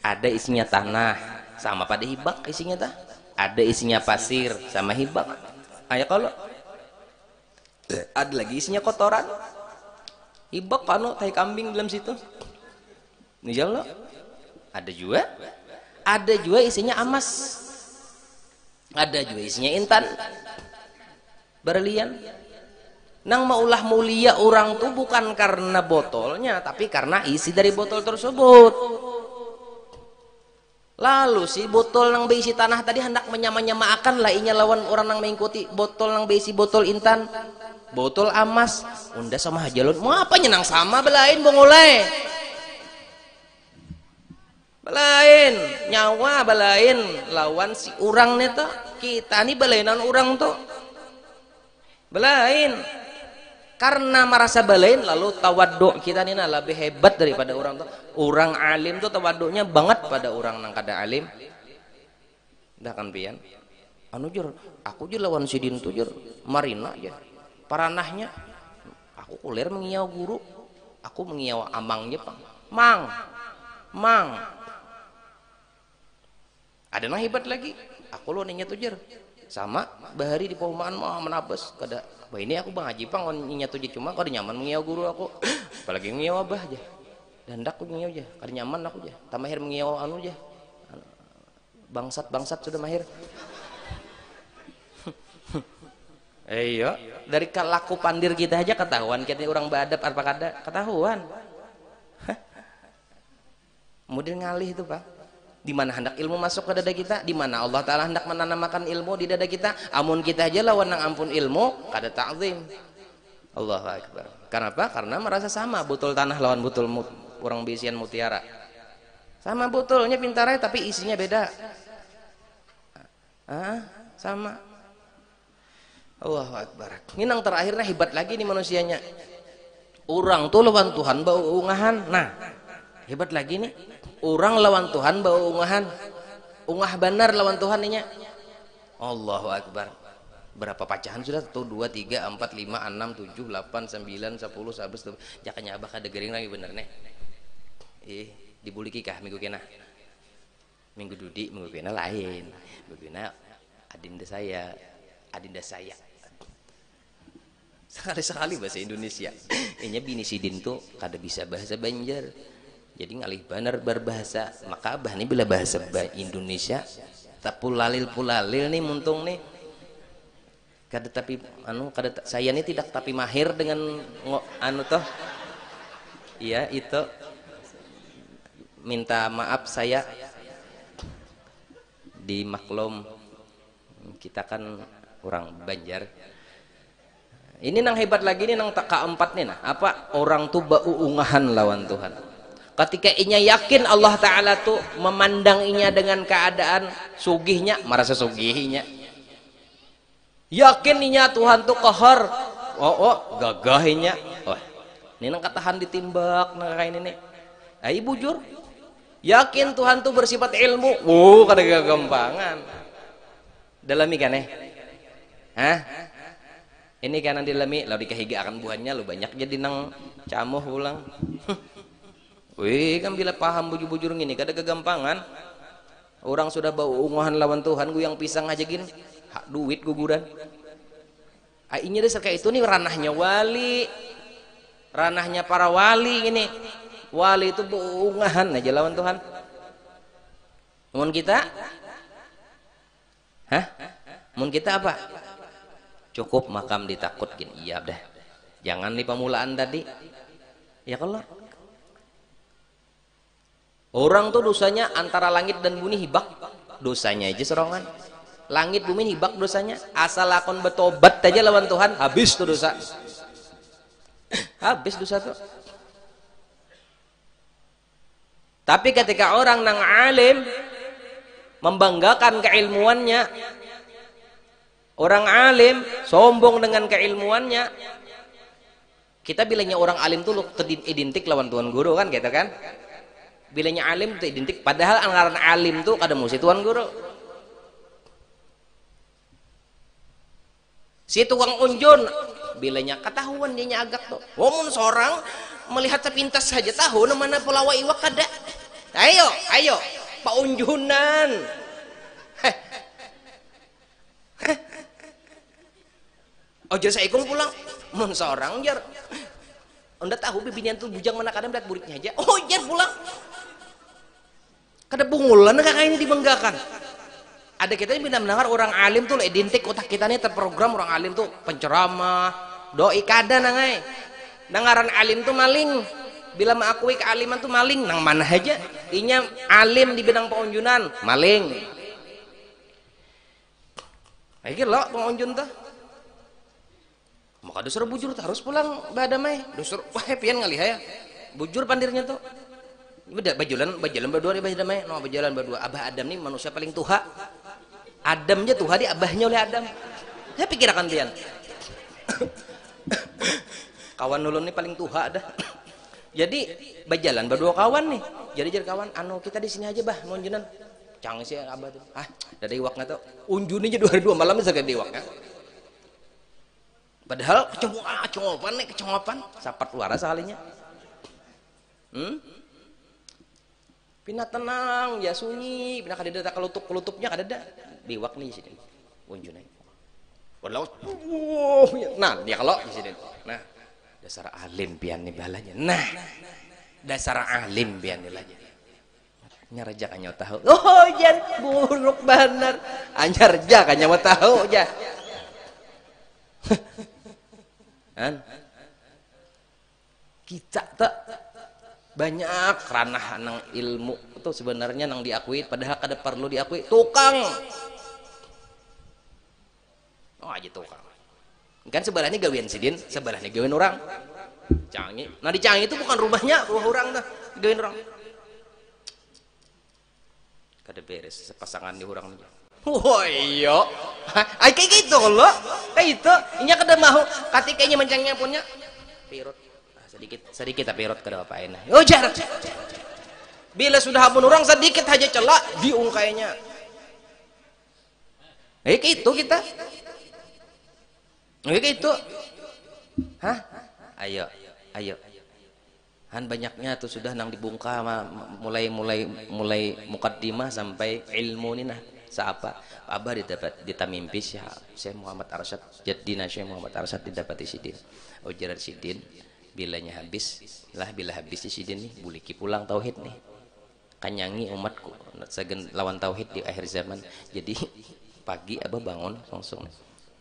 Speaker 2: ada isinya tanah, sama pada hibak isinya tah. Ada isinya pasir sama hibak. Ayo kalau ada lagi isinya kotoran, hibak kanu tai kambing dalam situ. Nih lo ada juga isinya emas, ada juga isinya intan, berlian. Nang maulah mulia orang tuh bukan karena botolnya tapi karena isi dari botol tersebut. Lalu si botol nang berisi tanah tadi hendak menyama-nyamakan lah inya lawan orang nang mengikuti botol nang berisi botol intan, botol emas, unda sama hajalun mau apa nyenang sama belain bongolai. Belain nyawa belain lawan si orang neta kita nih belainan orang tuh belain. Karena merasa belain lalu tawaduk kita ini lebih hebat daripada orang tuh. Orang alim tuh tawaduknya banget pada orang nang kada alim. Dah kan pian. Anu jur, aku je lawan sidin tuh jur marina aja. Paranahnya aku kuliah mengiau guru. Aku mengiau amang Jepang. Mang. Ada nang hebat lagi. Aku lo nanya tuh jur. Sama bahari di perumahan mah menabas kada. Wah ini aku bang Haji Pang nyinya tuh cuma kalau nyaman mengiau guru aku apalagi mengiau abah aja dan dak aku mengiau aja kalau nyaman aku aja tak mahir mengiau anu aja bangsat sudah mahir. Iya dari laku pandir kita aja ketahuan kita orang badap apa kada ketahuan. Kemudian ngalih itu Pak. Di mana hendak ilmu masuk ke dada kita, di mana Allah Ta'ala hendak menanamkan ilmu di dada kita, amun kita aja lawan nang ampun ilmu kada ta'zim. Allahu Akbar. Kenapa? Karena merasa sama butul tanah lawan butul orang bisian mutiara. Sama butulnya pintarnya tapi isinya beda. Sama. Allahu Akbar. Ini yang terakhirnya hebat lagi nih manusianya. Orang tuh lawan Tuhan bau ungahan. Nah, hebat lagi nih. Orang lawan Tuhan bawa ungah benar lawan Tuhan nya. Allahu Akbar. Berapa pacahan sudah? 1, 2, 3, 4, 5, 6, 7, 8, 9, 10, 11. Jakanya abah kada gering lagi bener nih. Dibuliki kah minggu kena? Minggu dudi, minggu kena lain. Minggu kena adinda saya. Sekali-sekali bahasa Indonesia. Inya bini sidin tuh kada bisa bahasa Banjar. Jadi ngalih benar berbahasa maka abah nih bila bahasa Indonesia tak pulalil nih muntung nih kada tapi saya nih tidak tapi mahir dengan toh iya itu minta maaf saya dimaklum kita kan orang Banjar ini nang hebat lagi nih nang tak keempat nih nah apa orang tuh bau ungahan lawan Tuhan. Ketika inya yakin Allah Ta'ala tuh memandang inya dengan keadaan sugihnya, merasa sugihnya. Yakin inya Tuhan tuh kohor. Gagahnya. Ini nang katahan ditimbak nang kain ini. Ayo bujur. Yakin Tuhan tuh bersifat ilmu. Kada gagampangan. Dalami kan Ini kanan dilami, lalu dikahiga akan buahnya lu banyak jadi nang camuh ulang. Wih kan bila paham bujur-bujur gini kada kegampangan orang sudah bawa ungahan lawan Tuhan gue yang pisang aja gini hak duit guguran ini dasar kayak itu nih ranahnya wali ranahnya para wali ini wali itu bawa ungahan aja lawan Tuhan mun kita mun kita apa cukup makam ditakut gini iya dah jangan di pamulaan tadi ya kalau orang tuh dosanya antara langit dan bumi hibak dosanya aja serongan langit bumi hibak dosanya asal lakon betobat aja lawan Tuhan habis tuh dosa habis dosa tuh tapi ketika orang nang alim membanggakan keilmuannya orang alim sombong dengan keilmuannya kita bilangnya orang alim tuh identik lawan Tuhan Guru kan gitu kan bilanya alim itu identik padahal anggaran alim tuh kada mesti Tuan Guru si tukang unjun bilanya ketahuan dia agak tuh womun seorang melihat sepintas saja tahu mana pelawa iwak kada ayo pak unjunan ojo saya ikut pulang mun seorang jar anda tahu bibinian tuh bujang mana kadang lihat muridnya aja jar pulang kada bungulan kakak ini dibanggakan ada kita yang mendengar orang alim tuh identik otak kita nih terprogram orang alim tuh penceramah doi kada nangai dengaran alim tuh maling bila mengakui kealiman tuh maling nang mana aja inya alim di bidang pengunjunan maling lagi lo pengunjun tuh maka disuruh bujur harus pulang badamai disuruh wah pian ngalih ya bujur pandirnya tuh beda bajalan berdua nih badamai no bajalan berdua abah Adam nih manusia paling tuha Adamnya tuha di abahnya oleh Adam ya pikirkan pian Kawan nulun ini paling tua dah. Jadi berjalan berdua kawan nih. Jadi kawan, anu kita di sini aja bah, nunjunan. Canggih sih abah tuh. Dari iwak nggak tau. Unjun aja 2 malam bisa ke iwaknya. Padahal kecengopan, sapat luar sekalinya. Pina tenang, ya sunyi, pina kadeda kelutupnya kadeda. Biwak nih sini. Unjun aja. Walau, nah dia kalau di sini. Nah, dasar alim pian nih balanya. Nah, dasar alim pian nih lagi. Nyarja kan nyawa tahu. Oh, jan buruk bener. Anyarja kan nyawa tahu ja. Kan? Kita tak banyak ranah nang ilmu itu sebenarnya nang diakui padahal kada perlu diakui tukang. Oh aja tukang. Kan sebelahnya gawean sidin, sebelahnya gawean orang. Canggih. Nah di Canggih itu bukan rumah orang dah, gawean orang. Kada beres sepasangan di orang aja. Wah iya. Ay kayak gitu loh. Kayak itu. Inya kada mau ketikanya mencangnya punya pirot. Sedikit tapi pirot kada apa enak. Oh jarak. Bila sudah habun orang sedikit aja celak diungkainya. Kayak itu kita. Kayak itu. Hah? Ayo. Han banyaknya tuh sudah nang dibungka mulai mukaddimah sampai ilmu ini nah seapa abah ditamimpi Syekh Muhammad Arsyad Jaddina Syekh Muhammad Arsyad didapati sidin ujaran sidin bila habis di sidin nih buliki pulang tauhid nih kanyangi umatku sagen lawan tauhid di akhir zaman. Jadi pagi abah bangun langsung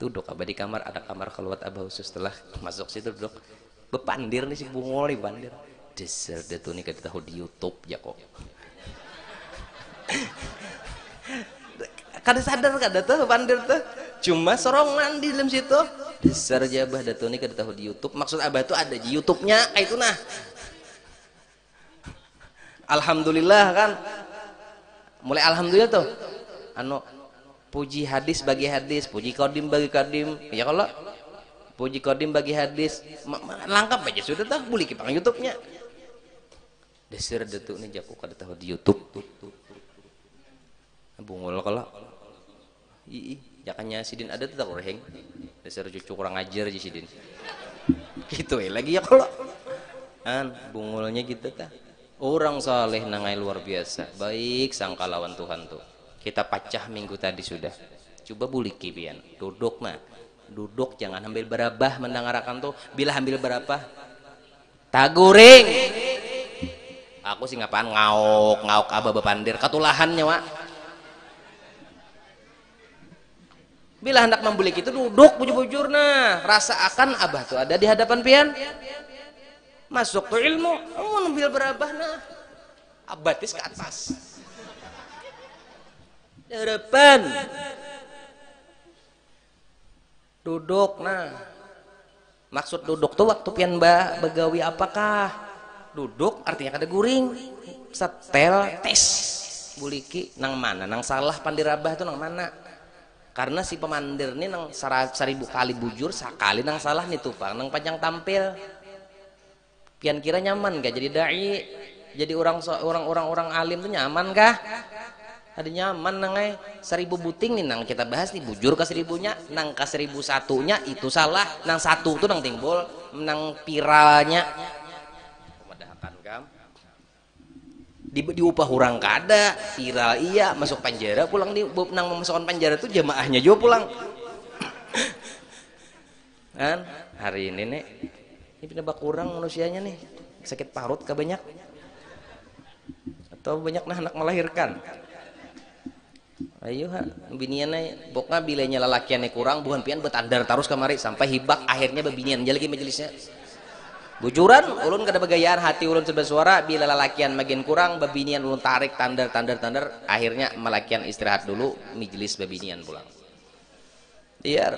Speaker 2: duduk abah di kamar, ada kamar keluar abah khusus, setelah masuk situ duduk bepandir nih si bungol pandir dasar datu nih kita tahu di YouTube ya kok. Kada sadar kada tuh pandir tuh cuma sorongan di dalam situ dasar jabah datu nih kada tahu di YouTube. Maksud abah tuh ada di YouTube-nya itu nah. Alhamdulillah kan mulai alhamdulillah tuh anu puji hadis bagi hadis, puji kodim bagi kodim ya kalau puji kodim bagi hadis lengkap aja sudah tahu boleh kipang YouTube-nya. Dasar detuk nih jago kada tahu di YouTube bungul kalau jakannya sidin ada tuh tak kurang dasar cucu kurang ajar aja sidin gitu lagi ya kalau kan bungulnya gitu kan orang saleh nangai luar biasa baik sangka lawan Tuhan tuh kita pacah minggu tadi sudah coba buliki pian duduk jangan ambil berabah mendengarkan tuh bila ambil berapa taguring aku sih ngapaan ngauk abah bepandir katulahannya wak bila hendak membulik itu duduk bujur-bujur nah rasa akan abah tuh ada di hadapan pian masuk tuh ilmu ambil berabah nah abatis ke atas harapan duduk nah maksud duduk tuh waktu pian begawi apakah duduk artinya kada guring setel tes buliki nang mana nang salah pandirabah tuh nang mana karena si pemandir ini nang 1000 kali bujur sekali nang salah nih tuh pak nang panjang tampil pian kira nyaman gak jadi dai jadi orang alim tuh nyaman kah ada nyaman nangai 1000 buting nih nang kita bahas nih bujur ke 1000-nya nang ke 1001-nya itu salah nang satu tuh nang timbul nang piralnya pemadahakan kam diupah orang kada viral iya masuk penjara pulang di nang memasukkan penjara tuh jamaahnya juga pulang kan hari ini nih ini pindah kurang manusianya nih sakit parut ke banyak atau banyak nah anak melahirkan ayo ha biniannya pokoknya bilanya lelakiannya kurang bukan pian betandar terus kemari sampai hibak akhirnya bebinian lagi majelisnya bujuran ulun kada begayaan hati ulun sebessuara bila lelakian makin kurang bebinian ulun tarik tandar akhirnya melakian istirahat dulu majelis bebinian pulang iya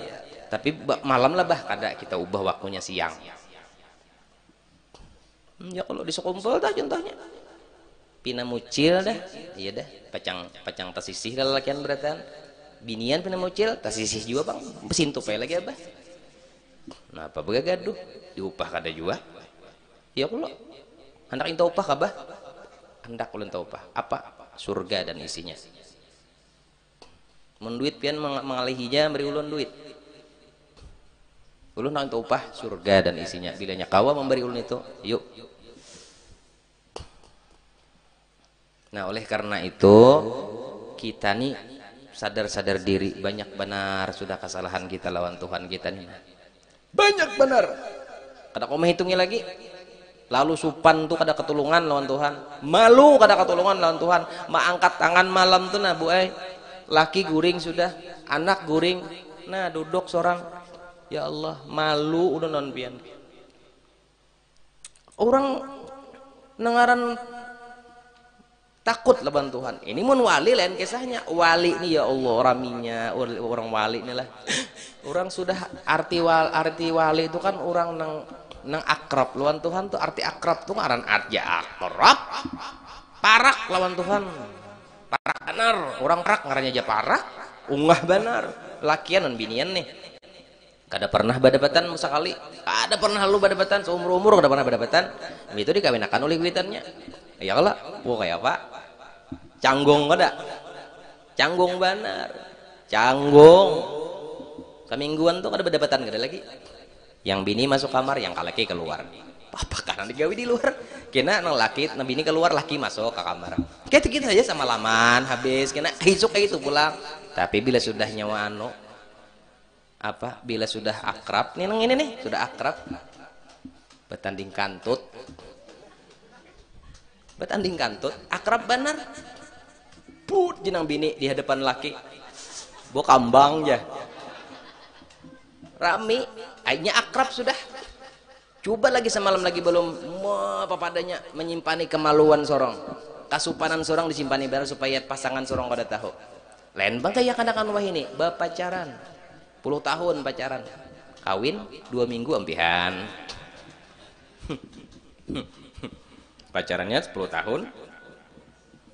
Speaker 2: tapi malam lah bah kada kita ubah waktunya siang ya kalau disekumpul dah contohnya pina mucil dah iya dah pacang tasisih dah lelakian beratan binian pina mucil tasisih juga bang pesintu pay lagi abah Nah apa bega gaduh diupah kada jua ya Allah hendak inta upah kabah hendak ulun upah apa surga dan isinya mun duit pian mengalihinya beri ulun duit ulun hendak inta upah surga dan isinya bilanya kawa memberi ulun itu yuk. Nah oleh karena itu kita nih sadar-sadar diri banyak benar sudah kesalahan kita lawan Tuhan kita nih banyak benar kada kau menghitungnya lagi lalu supan tuh kada ketulungan lawan Tuhan malu kada ketulungan lawan Tuhan angkat tangan malam tuh nah bu laki guring sudah anak guring nah duduk seorang ya Allah malu udah non pian orang nengaran takut lawan Tuhan ini mun wali lain kisahnya wali nih ya Allah raminya orang wali nih lah orang sudah arti wali itu kan orang nang akrab lawan Tuhan tuh arti akrab tuh ngaran aja akrab parak lawan Tuhan parak benar orang parak ngarannya aja parak ungah benar lakian dan binian nih kada pernah badabatan sekali kada pernah lu badabatan seumur-umur kada pernah badabatan itu dikawinakan oleh witannya ya Allah kayak apa canggung kada canggung benar canggung semingguan tuh kada badabatan kada lagi yang bini masuk kamar yang laki keluar apa karena digawi di luar kena nang laki nang bini keluar laki masuk ke kamar kayak gitu aja sama laman habis kena hisuk kayak itu pulang tapi bila sudah nyawa apa bila sudah akrab nih nang ini nih sudah akrab betanding kantut akrab benar put jenang bini di hadapan laki bo kambang ya rami akhirnya akrab sudah coba lagi semalam lagi belum apa padanya menyimpan kemaluan sorong kasupanan sorong disimpan barang supaya pasangan sorong kada tahu lain bang kayak kanakan wah ini pacaran 10 tahun pacaran kawin 2 minggu ampihan pacarannya 10 tahun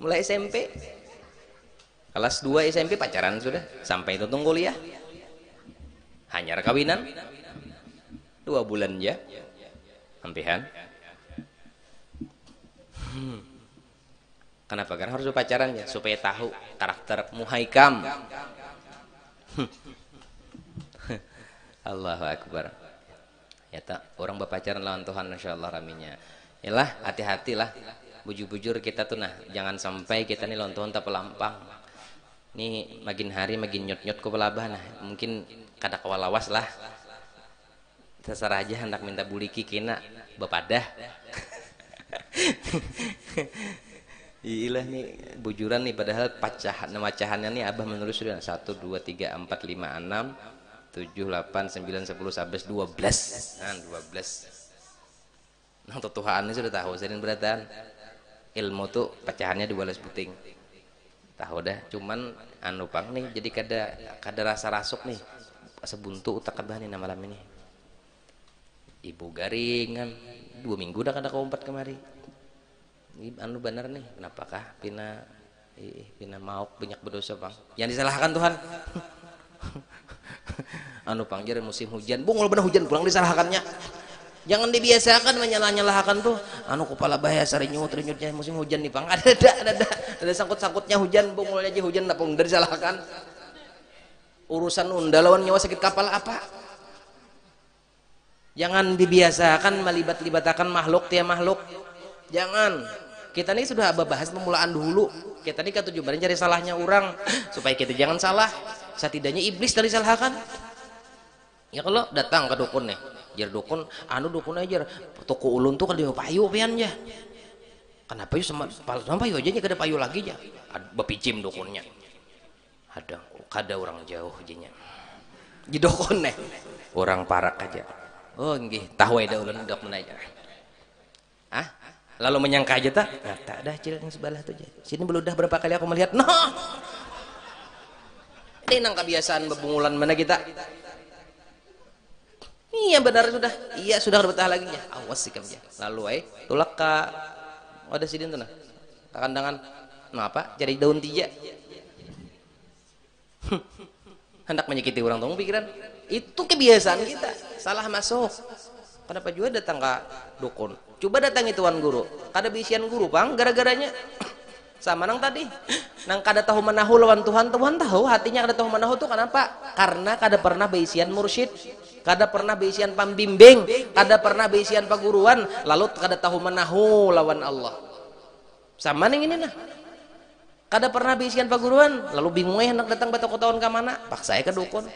Speaker 2: mulai SMP kelas 2 SMP pacaran sudah sampai itu tunggu kuliah hanya kawinan 2 bulan ya ampihan kenapa kan harus pacaran ya supaya tahu karakter muhaikam Allahu Akbar ya tak orang berpacaran lawan Tuhan insyaallah raminya yalah hati-hatilah bujur-bujur kita tuh nah jangan sampai kita nih lawan Tuhan tak pelampang nih makin hari makin nyot-nyot ke pelabah nah mungkin kada kawalawas lah terserah aja hendak minta buliki kena bepadah iyalah nih bujuran nih padahal pecahannya nih abah menulis sudah 1 2 3 4 5 6 7, 8, 9, 10, 11, 12 nah 12 nah Tuhan ini sudah tahu sering beratan ilmu tuh pecahannya 12 puting tahu dah cuman pang nih jadi kada rasa rasuk nih sebuntu utak kabah nih malam ini ibu garingan 2 minggu dah kada kompat kemari benar nih kenapakah pina mau banyak berdosa bang yang disalahkan Tuhan pangjar musim hujan bungul benar hujan pulang disalahkannya jangan dibiasakan menyalah-nyalahkan tuh kepala bahaya rinyut-rinyutnya musim hujan nih bang ada sangkut-sangkutnya hujan bungul aja hujan tak pun disalahkan urusan unda lawan nyawa sakit kapal apa jangan dibiasakan melibat-libatakan makhluk tiap makhluk jangan kita ini sudah bahas pemulaan dulu kita ini ketujuan cari salahnya orang supaya kita jangan salah setidaknya iblis dari salahkan ya kalau datang ke dukun nih jar dukun dukun aja toko ulun tuh kan dia payu pian ya kenapa yuk sama payu aja kada payu lagi ya bepicim dukunnya ada kada orang jauh aja di dukun nih orang parak aja nggih tahu ada ulun dok menaja lalu menyangka aja tak ada cil yang sebelah tuh aja sini beludah berapa kali aku melihat ini nang kebiasaan bebungulan mana kita iya benar sudah iya sudah betah lagi ya awas sih kamu lalu tulak ka ada sidin tuh nah kandangan apa cari daun tija hendak menyakiti orang tuh pikiran itu kebiasaan kita salah masuk. Kenapa juga datang ke dukun? Coba datangi tuan guru. Kada bisian guru bang, gara-garanya sama nang tadi. Nang kada tahu menahu lawan Tuhan, Tuhan tahu hatinya kada tahu menahu tuh kenapa? Karena kada pernah bisian mursyid, kada pernah bisian pembimbing, kada pernah bisian paguruan, lalu kada tahu menahu lawan Allah. Sama nih ini nah. Kada pernah bisian paguruan, lalu bingung hendak datang batu kotawan ke mana? Paksa ke dukun.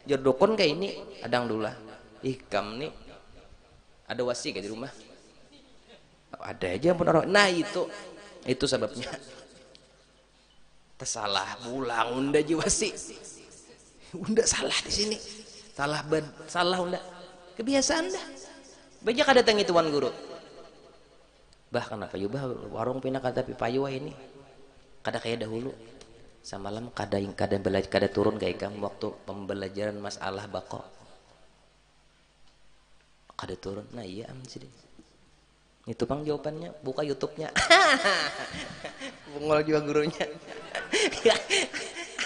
Speaker 2: Jor dukun kayak ini, adang dula. Ikam nih ada wasi kayak di rumah. Ada aja pun orang. Nah itu sebabnya. Tersalah pulang unda ji wasi. Unda salah di sini. Salah unda. Kebiasaan dah. Banyak ada datangi tuan guru. Bah kenapa yubah warung pindah kata pipayu ini. Kada kayak dahulu. Samalam kada turun kayak kamu waktu pembelajaran masalah bako. Kada turun. Nah iya sih. Itu bang jawabannya, buka YouTube-nya. Bungol juga gurunya.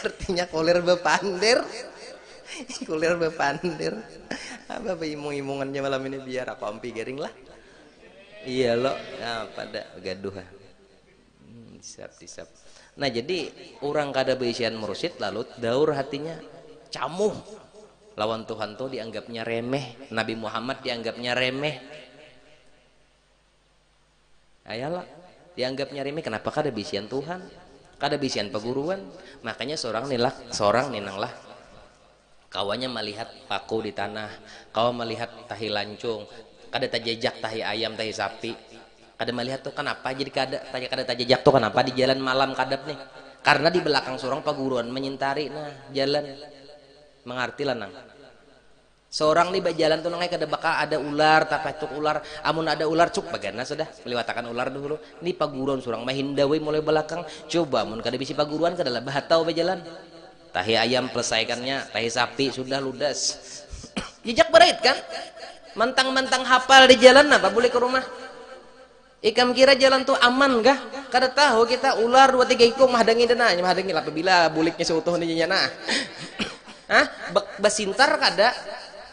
Speaker 2: Artinya kulir bepander. Kulir bepander. Apa imung-imungannya malam ini biar aku ampi garing lah. Iya lo, nah, pada gaduh. Disap. Nah jadi orang kada beisian mursyid lalu daur hatinya camuh. Lawan Tuhan tuh dianggapnya remeh, Nabi Muhammad dianggapnya remeh. Ayalah dianggapnya remeh, kenapa kada bisian Tuhan, kada bisian paguruan. Makanya seorang ninanglah kawannya melihat paku di tanah, kawan melihat tahi lancung, kada tajejak tahi ayam tahi sapi, kada melihat tuh kenapa jadi kada tajejak tuh kenapa di jalan malam kadap nih, karena di belakang seorang paguruan menyintari nah jalan mengerti lah nang. Seorang nih jalan tuh nangai kada bakal ada ular, tapatuk ular, amun ada ular cuk bagana sudah melewatakan ular dulu. Ini paguruan seorang mahindawi mulai belakang. Coba amun kada bisi paguruan kada lah bahatau jalan. Tahi ayam selesaikannya, tahi sapi sudah ludas. Jejak berait kan? Mentang-mentang hafal di jalan apa boleh ke rumah? Ikam kira jalan tuh aman kah? Kada tahu kita ular 2-3 ikung mahdangi dana, mahdangi lah apabila buliknya seutuh ni nah. Hah? Basintar kada?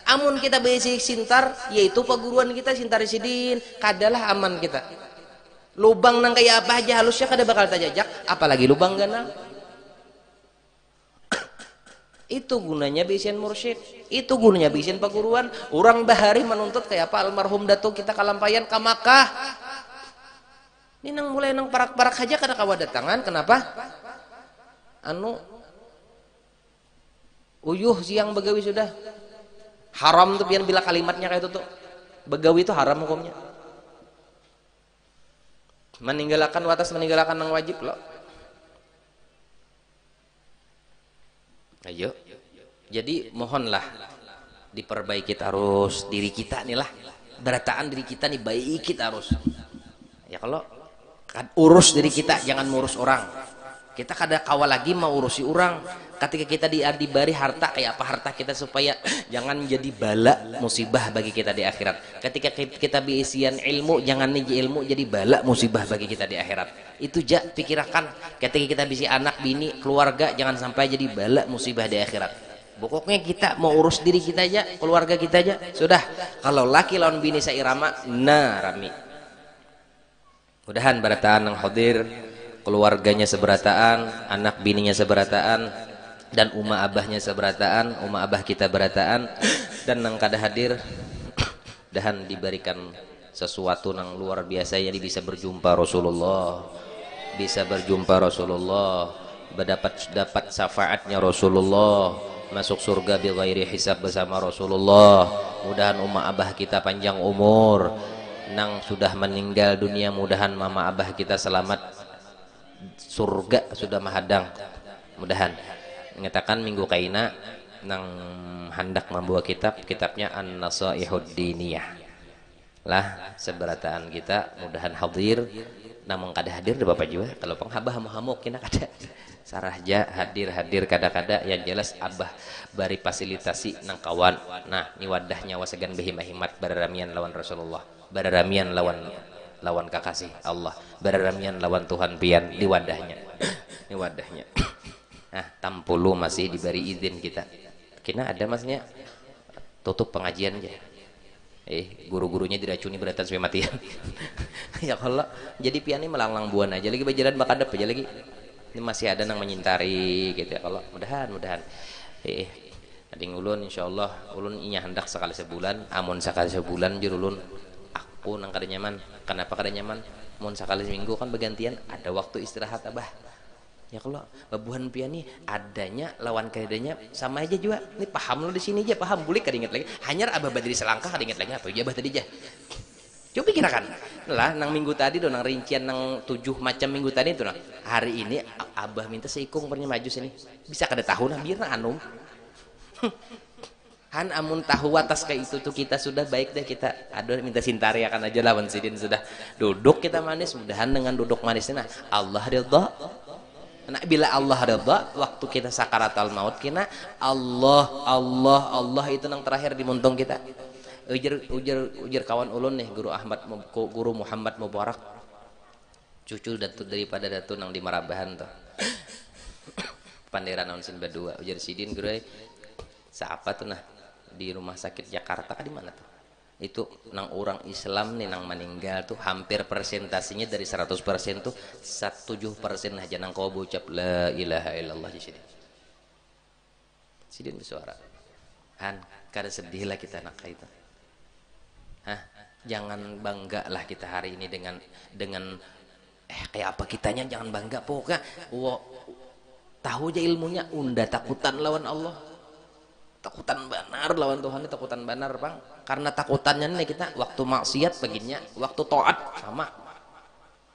Speaker 2: Amun kita besi sintar, yaitu paguruan kita sintar sidin, kadalah aman kita. Lubang nang kayak apa aja halusnya kada bakal tajajak, apalagi lubang gana. Itu gunanya bisian mursyid, itu gunanya bisian paguruan. Orang bahari menuntut kayak apa almarhum Datuk kita kalampayan ke Makkah. Ini nang mulai nang parak-parak aja kada kawa datangan, kenapa? Uyuh siang begawi sudah. Haram tuh biar bila kalimatnya kayak itu tuh. Begawi itu haram hukumnya. Meninggalkan nang wajib loh. Ayo. Jadi mohonlah diperbaiki terus diri kita nih lah. Berataan diri kita nih baik kita harus. Ya kalau urus diri kita jangan ngurus orang. Kita kada kawal lagi mau urusi orang. Ketika kita diberi harta kayak apa harta kita supaya jangan jadi bala musibah bagi kita di akhirat. Ketika kita biisian ilmu jangan nih ilmu jadi bala musibah bagi kita di akhirat. Itu pikirkan ketika kita bisi anak bini keluarga jangan sampai jadi bala musibah di akhirat. Pokoknya kita mau urus diri kita aja, keluarga kita aja sudah. Kalau laki lawan bini seirama nah rami. Mudahan berataan yang hadir, keluarganya seberataan, anak bininya seberataan, dan abahnya seberataan, abah kita berataan, dan nang kada hadir dahan diberikan sesuatu nang luar biasa, jadi bisa berjumpa Rasulullah, dapat syafaatnya Rasulullah, masuk surga bi ghairi hisab bersama Rasulullah. Mudahan abah kita panjang umur, nang sudah meninggal dunia mudahan mama abah kita selamat, surga sudah mahadang. Mudahan mengatakan minggu kaina nang hendak membawa kitabnya An-Nasaihud Diniyah lah seberataan kita mudahan hadir, namun kada hadir de bapak juga kalau penghabah hamuk kena kada sarahja hadir kada yang jelas abah bari fasilitasi nang kawan. Nah ini wadahnya wasagan behimahimat bararamian lawan Rasulullah, bararamian lawan kakasih Allah, bararamian lawan Tuhan pian di wadahnya. Ini wadahnya. Nah tampulu masih diberi izin kita kena ada masnya tutup pengajian aja. Guru-gurunya diracuni beratan sampai matian. Ya kalau jadi pian ini melanglang buana aja lagi bajaran bakadep aja lagi. Ini masih ada nang menyintari gitu ya. Kalau mudahan ada ulun insyaallah ulun inya hendak sekali sebulan, amun sekali sebulan jur ulun aku nang kada nyaman. Kenapa kada nyaman? Mun sekali seminggu kan bergantian ada waktu istirahat abah. Ya kalau babuhan pian nih adanya lawan kaidanya sama aja juga. Ini paham lo di sini aja paham bulik kada inget lagi. Hanyar abah badri selangkah kada inget lagi apa abah tadi aja. Coba kirakan lah nang minggu tadi do nang rincian nang 7 macam minggu tadi itu nah. Hari ini abah minta seikung pernah maju sini. Bisa kada tahu nah biar anum. Han amun tahu atas kayak itu tuh kita sudah baik deh kita. Aduh minta sintari akan aja lawan sidin sudah duduk kita manis mudahan dengan duduk manisnya nah Allah ridha. Nah, bila Allah ridha waktu kita sakaratul maut kina Allah itu yang terakhir di muntung kita. Ujar kawan ulun nih guru Muhammad Mubarak cucu datu daripada datu nang di Marabahan tuh. Panderan naon sin badua ujar sidin guru siapa tuh nah di rumah sakit Jakarta di mana tuh? Itu nang orang Islam nih nang meninggal tuh hampir persentasinya dari 100% tuh 7% aja nang kau ucap la ilaha illallah di sini. Sidin bersuara. Han, kada sedih lah kita nak itu. Jangan bangga lah kita hari ini dengan kayak apa kitanya jangan bangga pokoknya. Tahu aja ilmunya unda takutan lawan Allah. Takutan benar lawan Tuhan ini takutan benar bang karena takutannya nih kita waktu maksiat baginya waktu taat sama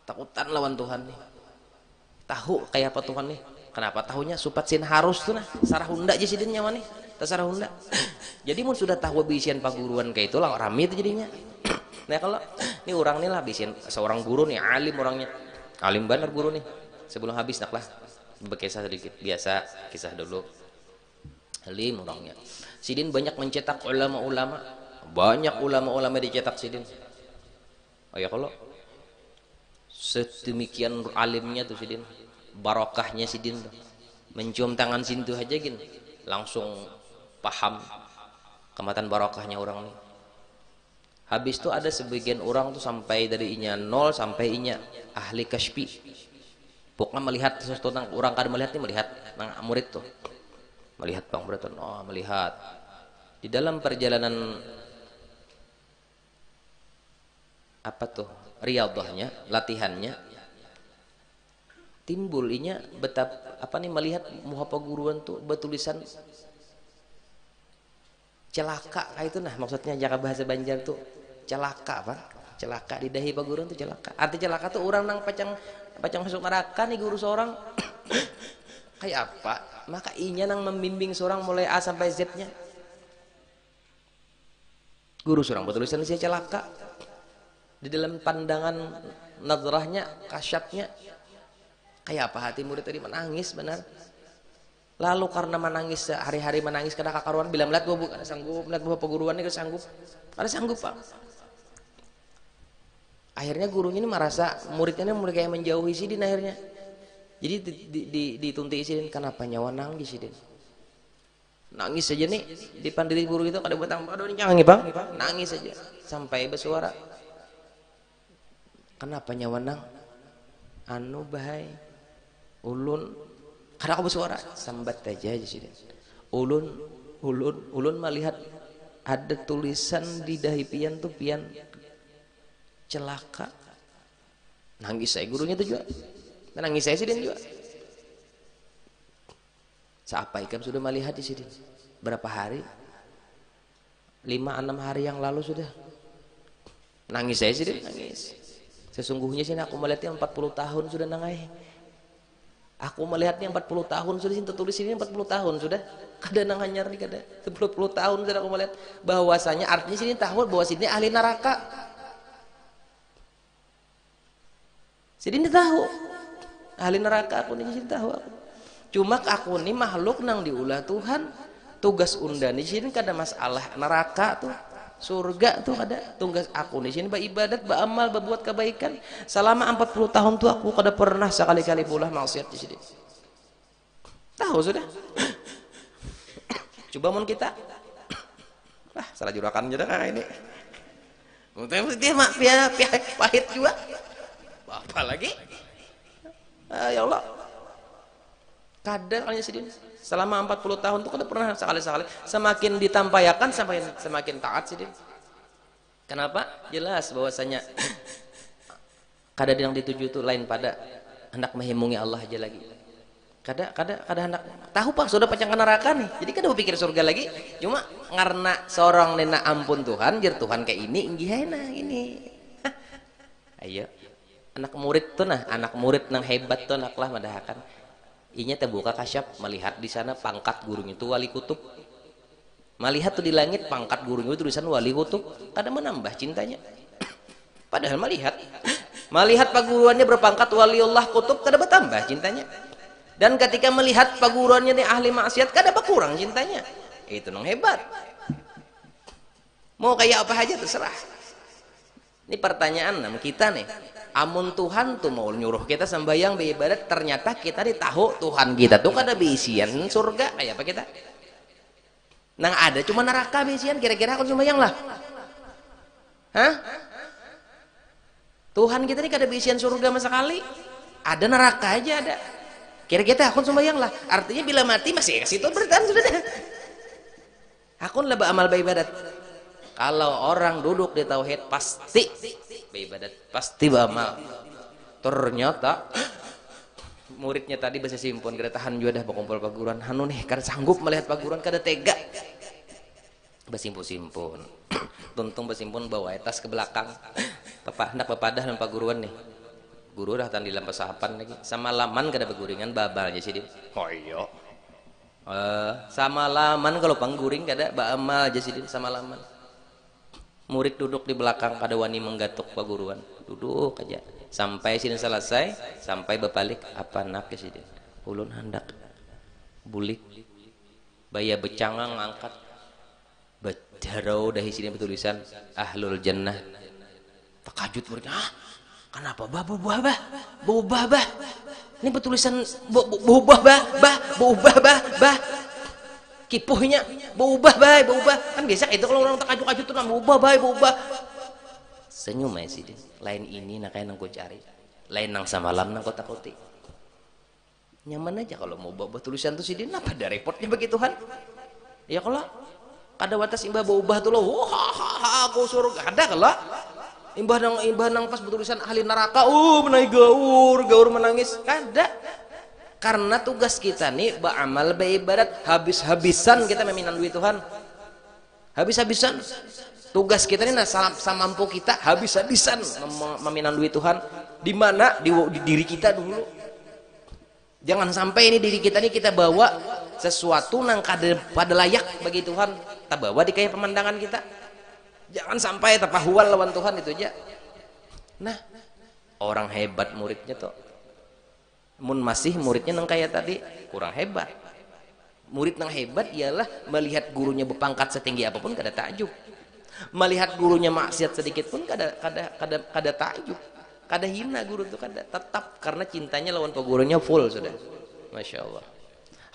Speaker 2: takutan lawan Tuhan nih tahu kayak apa Tuhan nih kenapa tahunya supat sin harus tuh nah sarah hunda aja sidin nyaman nih terserah hunda jadi mun sudah tahu bisian paguruan kayak itu lah rame itu jadinya nah kalau ini orang nih lah bisian seorang guru nih alim orangnya alim benar guru nih sebelum habis nak lah berkisah sedikit biasa kisah dulu alim orangnya sidin banyak mencetak ulama-ulama banyak ulama-ulama dicetak sidin ya kalau sedemikian alimnya tuh sidin barokahnya sidin tuh mencium tangan sintu aja gin langsung paham kematan barokahnya orang nih habis tuh ada sebagian orang tuh sampai dari inya 0 sampai inya ahli kasfi pokoknya melihat sesuatu nang orang kada melihat nih melihat nang murid tuh melihat bang berarti melihat di dalam perjalanan apa tuh riyadhahnya latihannya timbul inya betap apa nih melihat muhapa guruan tuh bertulisan celaka kayak itu nah maksudnya jaka bahasa Banjar tuh celaka apa celaka di dahi paguruan tuh celaka arti celaka tuh orang nang pacang masuk neraka nih guru seorang kayak apa maka inya nang membimbing seorang mulai A sampai Z nya guru seorang bertulisan saya celaka di dalam pandangan nadrahnya kasyafnya kayak apa hati murid tadi menangis benar lalu karena menangis hari-hari menangis karena kakaruan bila melihat gua bukan sanggup melihat bahwa peguruan ini kada sanggup pak akhirnya gurunya ini merasa muridnya ini mulai kayak menjauhi sidin akhirnya jadi ditunti sidin kenapa nyawa nangis sidin nangis saja nih di pandiri guru itu kada buat aduh nyanyi bang nangis saja sampai bersuara kenapa nyawa nang anu bahai ulun kada aku bersuara sambat aja sidin ulun melihat ada tulisan di dahi pian tuh pian celaka nangis saya gurunya tuh juga nangis saya sidin juga siapa ikam sudah melihat di sini berapa hari 5-6 hari yang lalu sudah nangis saya sidin nangis sesungguhnya sini aku melihatnya 40 tahun sudah nangai aku melihatnya 40 tahun sudah sini tertulis ini 40 tahun sudah kada nang hanyar nih kada 10 tahun sudah aku melihat bahwasanya artinya sini tahu bahwa sini ahli neraka sidin tahu ahli neraka aku nih sidin tahu aku cuma aku nih makhluk nang diulah Tuhan tugas unda di sini kada masalah neraka tuh surga tuh ada tugas aku di sini beribadat beramal berbuat kebaikan selama 40 tahun tuh aku kada pernah sekali-kali pula maksiat di sini tahu sudah coba mun kita salah jurakan juga ini. Dia mak pahit juga. Apa lagi? Ya Allah. Kadang hanya sedih. Selama 40 tahun tuh kada pernah sekali-sekali. Semakin ditampayakan semakin taat sedih. Kenapa? Jelas bahwasanya kada yang dituju itu lain pada hendak menghimungi Allah aja lagi. Kada hendak tahu pak sudah pacang neraka nih. Jadi kada berpikir surga lagi. Cuma karena seorang nena ampun Tuhan, jer Tuhan kayak ini inggihana ini. Ayo. Anak murid tuh anak murid nang hebat tuh naklah madahakan. Inya terbuka kasyaf melihat di sana pangkat gurunya itu wali kutub. Melihat tuh di langit pangkat gurunya itu tulisan wali kutub. Kada menambah cintanya. Padahal melihat paguruannya berpangkat waliullah kutub kada bertambah cintanya. Dan ketika melihat paguruannya nih ahli maksiat kada berkurang cintanya. Itu nang hebat. Mau kayak apa aja terserah. Ini pertanyaan kita nih. Amun Tuhan tuh mau nyuruh kita sembahyang beribadat, ternyata kita tahu Tuhan kita tuh kada beisian surga kayak apa kita. Nang ada cuma neraka beisian, kira-kira aku sembahyang lah. Hah? Tuhan kita ini kada beisian surga sama sekali. Ada neraka aja ada. Kira-kira aku sembahyang lah. Artinya bila mati masih ke situ bertahan sudah. Aku lah beramal beribadat. Kalau orang duduk di tauhid pasti beribadat, pasti beramal. Ternyata muridnya tadi bisa simpun kada tahan juga dah berkumpul paguruan. Hanu nih kada sanggup melihat paguruan kada tega. Besimpun-simpun. Tuntung besimpun bawa tas ke belakang. Hendak pepadah dan paguruan nih. Guru dah tan di lampas sahapan lagi. Sama laman kada beguringan babal aja sih dia. Oh iya. Sama laman kalau pangguring kada baamal aja sih dia sama laman. Murid duduk di belakang kada wani menggatuk paguruan. Duduk aja sampai sini selesai, sampai berbalik apa nak ke sini. Ulun hendak bulik baya becangang angkat bajarau dari sini bertulisan ahlul jannah. Terkajut muridnya, kenapa bah ini bertulisan bah kipuhnya berubah kan biasa itu kalau orang terkajut-kajut tuh berubah senyum aja sih lain ini nak kayak nang ku cari lain nang samalam nang kota koti nyaman aja kalau mau bawa tulisan tuh sih dia apa ada repotnya bagi Tuhan ya kalau kada watas imbah berubah tuh lo wah aku surga ada kalau imbah nang pas bertulisan ahli neraka menaik gaur menangis kada. Karena tugas kita nih beramal beribadat habis-habisan kita meminang duit Tuhan. Habis-habisan. Tugas kita nih samampu kita habis-habisan meminang duit Tuhan. Di mana di diri kita dulu. Jangan sampai ini diri kita nih kita bawa sesuatu nang pada layak bagi Tuhan. Kita bawa di kayak pemandangan kita. Jangan sampai terpahuan lawan Tuhan itu aja. Nah, orang hebat muridnya tuh. Mun masih muridnya nang kayak tadi kurang hebat. Murid nang hebat ialah melihat gurunya berpangkat setinggi apapun kada takjub. Melihat gurunya maksiat sedikit pun kada takjub. Kada hina guru itu kada tetap karena cintanya lawan gurunya full sudah. Masya Allah.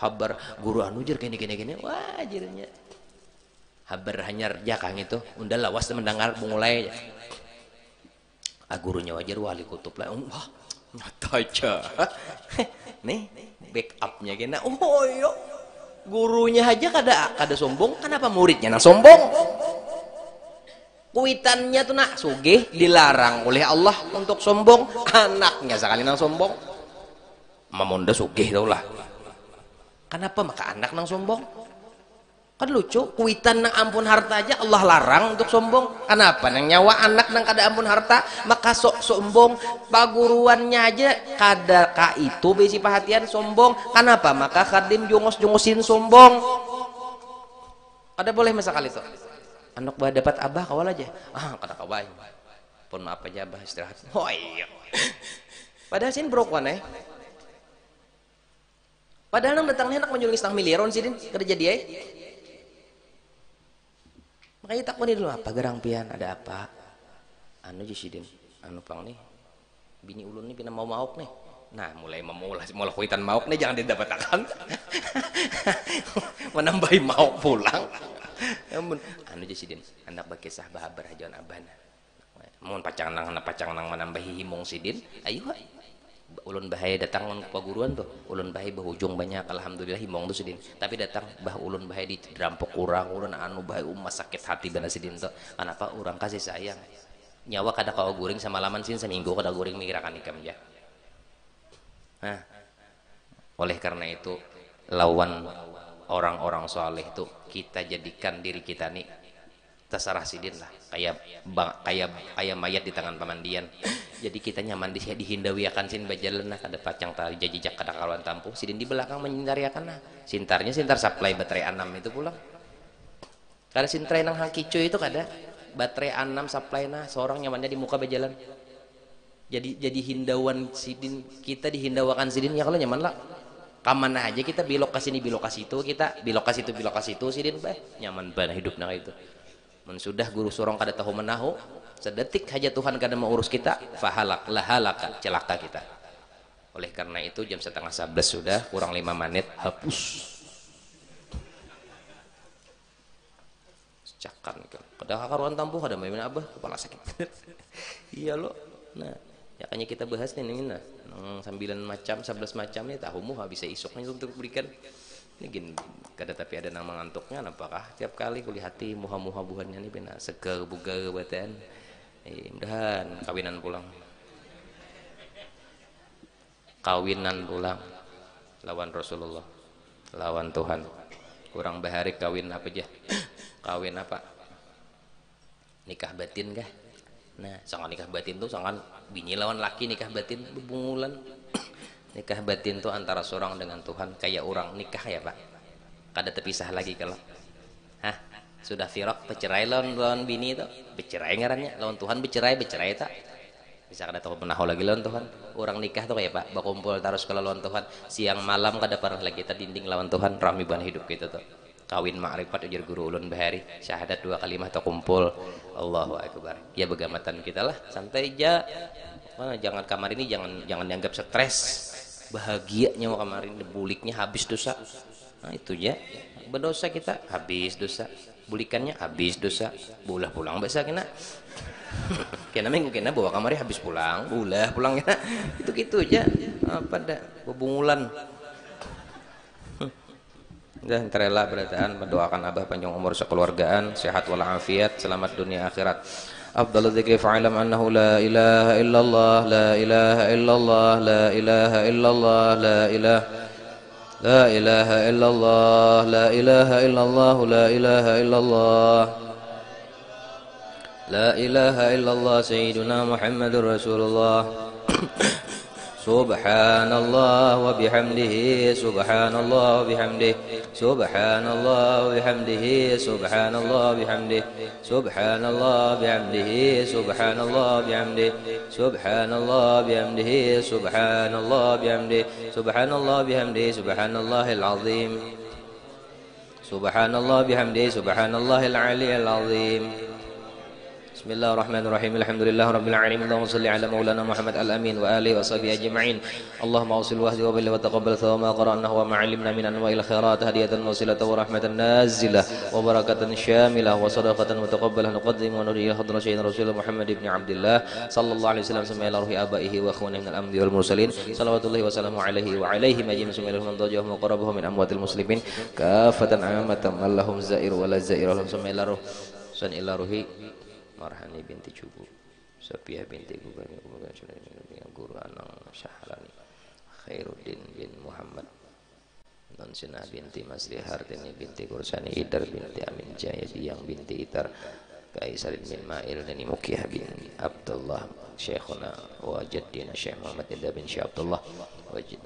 Speaker 2: Habar guru anu jer gini wah jirnya. Habar hanyar jakang itu undang lawas mendengar mulai. Gurunya wajar wali kutub lah. Wah nyata aja nih backupnya gini iya gurunya aja kada sombong kenapa muridnya nang sombong kuitannya tuh nak sugih dilarang oleh Allah untuk sombong anaknya sekali nang sombong mamonda sugih tau lah kenapa maka anak nang sombong kan lucu kuitan nang ampun harta aja Allah larang untuk sombong kenapa nang nyawa anak nang kada ampun harta maka sombong paguruannya aja kada ka itu besi perhatian sombong kenapa maka kadim jongos-jongosin sombong kada boleh masakali itu anak bah dapat abah kawal aja kada kawal pun maaf aja abah istirahat oh iya padahal sin brokwan padahal nang datangnya anak menjuling setengah miliaran sih din kada jadi makanya tak dulu apa gerang pian ada apa anu jisidin anu pang nih bini ulun nih pina mau mauk nih nah mulai kuitan mauk nih jangan didapatakan menambahi mauk pulang Ampun, anu je sidin, anak bakisah bahabar hajuan abana. Mun pacang nang menambahi himong sidin, ayo ulun bahaya datang mun paguruan tuh, ulun bahaya bahujung banyak alhamdulillah himong tuh sidin. Tapi datang bah ulun bahaya dirampok urang, ulun anu bahaya sakit hati bana sidin tuh. Kenapa urang kasih sayang? Nyawa kada kau guring sama laman sin seminggu kada guring mengirakan ikam ya. Nah, oleh karena itu lawan orang-orang soleh itu kita jadikan diri kita nih terserah sidin lah kayak mayat di tangan pamandian. Jadi kita nyaman dihindawi akan sin bajalan nah kada pacang tali jajak kada karuan tampung sidin di belakang menyintari akan nah sintarnya sintar supply baterai 6 itu pulang kada sintar nang hangkicu itu kada baterai 6 supply nah seorang nyamannya di muka bajalan. Jadi hindauan sidin kita dihindawakan sidin ya kalau nyaman lah kamana aja kita belok ke sini belok ke situ kita belok ke situ sidin bah nyaman banget hidupnya kayak itu. Men sudah guru sorong kada tahu menahu sedetik aja Tuhan kada mau urus kita fahalak lahalaka celaka kita. Oleh karena itu jam 10:30 sudah kurang 5 menit hapus cakan kada karuan tampuh kada main abah kepala sakit. Iya lo nah ya kayaknya kita bahas nih nah 9 macam 11 macam nih tahu muha bisa isoknya untuk berikan ini gini kada tapi ada nang mengantuknya apakah tiap kali kuli hati muha-muha buhannya nih bena seger bugar batan mudahan kawinan pulang lawan Rasulullah lawan Tuhan kurang bahari kawin apa aja kawin apa nikah batin kah nah sangat nikah batin tuh sangat bini lawan laki nikah batin bebungulan. Nikah batin tuh antara seorang dengan Tuhan kayak orang nikah ya pak kada terpisah lagi kalau sudah firaq bercerai lawan bini itu bercerai ngarannya lawan Tuhan bercerai tak bisa kada tahu menahu lagi lawan Tuhan. Orang nikah tuh kayak pak berkumpul terus kalau lawan Tuhan siang malam kada pernah lagi kita dinding lawan Tuhan rami ban hidup gitu tuh kawin ma'rifat ujar guru ulun bahari syahadat 2 kalimah atau kumpul Allahu akbar ya begamatan kita lah santai aja jangan kamar ini jangan dianggap stres bahagianya mau kemarin buliknya habis dosa nah itu ya berdosa kita habis dosa bulikannya habis dosa bulah pulang bahasa kena kena minggu kena bawa kamari habis pulang bulah pulang kena itu gitu aja apa dah bebungulan dan terela berataan mendoakan abah panjang umur sekeluargaan sehat walafiat selamat dunia akhirat. أفضل الذكر فاعلم أنه لا إله إلا الله لا إله إلا الله لا إله إلا الله لا إله إلا الله لا إله إلا الله لا إله إلا الله لا إله إلا الله سيدنا محمد رسول الله سبحان الله وبحمده سبحان الله وبحمده سبحان الله وبحمده سبحان الله وبحمده سبحان الله بحمده سبحان الله بحمده سبحان الله بحمده سبحان الله بحمده سبحان الله بحمده سبحان الله العظيم سبحان الله بحمده سبحان الله العلي العظيم. بسم الله الرحمن الرحيم الحمد لله رب العالمين اللهم صل على مولانا محمد الأمين وآله وصحبه أجمعين اللهم أوصل وحدي وبلغ وتقبل ثواب ما قرأناه وما علمنا من أنواع الخيرات هدية وصلة ورحمة نازلة وبركة شاملة وصدقة متقبلة نقدم ونري حضرة سيدنا رسول محمد بن عبد الله صلى الله عليه وسلم سمع إلى روح آبائه وأخوانه من الأنبياء والمرسلين صلوات الله وسلامه عليه وعليهم أجمعين سمع إلى من ضجهم وقربهم من أموات المسلمين كافة عامة من لهم زائر ولا زائر لهم سمع إلى روح سن إلى روحي Marhani binti Cubu Safiah binti Guru Anang Syahrani Khairuddin bin Muhammad Nonsina binti Masri Hardini binti Kursani Idar binti Amin Jayadi yang binti Itar Kaisarin bin Ma'il dan Mukiyah bin Abdullah Syekhuna wa Jaddina Syekh Muhammad Ida bin Syekh Abdullah وجد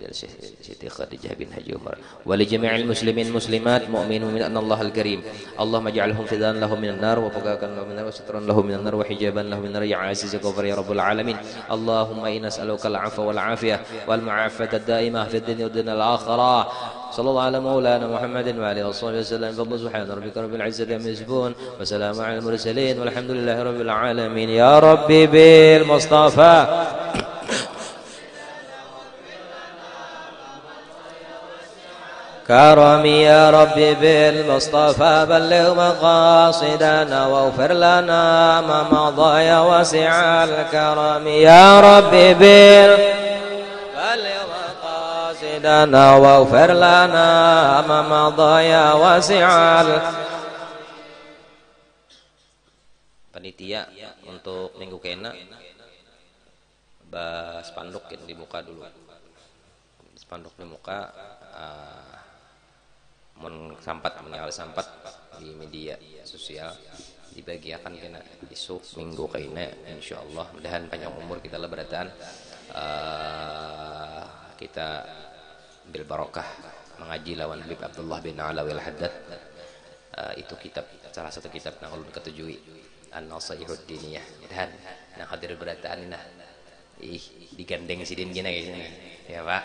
Speaker 2: سيدي خديجة بن حجي عمر ولجميع المسلمين مسلمات مؤمنون من أن الله الكريم اللهم اجعلهم فداء لهم من النار وفكاكا لهم من النار وسترا لهم من النار وحجابا لهم من النار يا عزيز غفر يا رب العالمين اللهم إنا نسألك العفو والعافية والمعافاة الدائمة في الدنيا والدنيا الآخرة صلى الله على مولانا محمد وعلى آله وصحبه وسلم فضل سبحان ربك رب العزة عما يصفون وسلام على المرسلين والحمد لله رب العالمين يا ربي بالمصطفى كرمي يا ربي بالمصطفى بلغ مقاصدنا واغفر لنا ما مضى يا واسع الكرم يا ربي بلغ مقاصدنا واغفر لنا ما مضى يا واسع panitia untuk minggu kena spanduk di muka dulu, spanduk di muka sampat menyala sampat di media sosial dibagiakan kena besok minggu kena insyaallah. Mudahan panjang umur kita leberatan, kita bil barokah mengaji lawan Habib Abdullah bin Alawi Al-Haddad. Itu kitab, salah satu kitab yang ulun ketujui, An-Nasaihud Diniyah. Mudahan nang hadir berataan ini digandeng sidin gini ya Pak.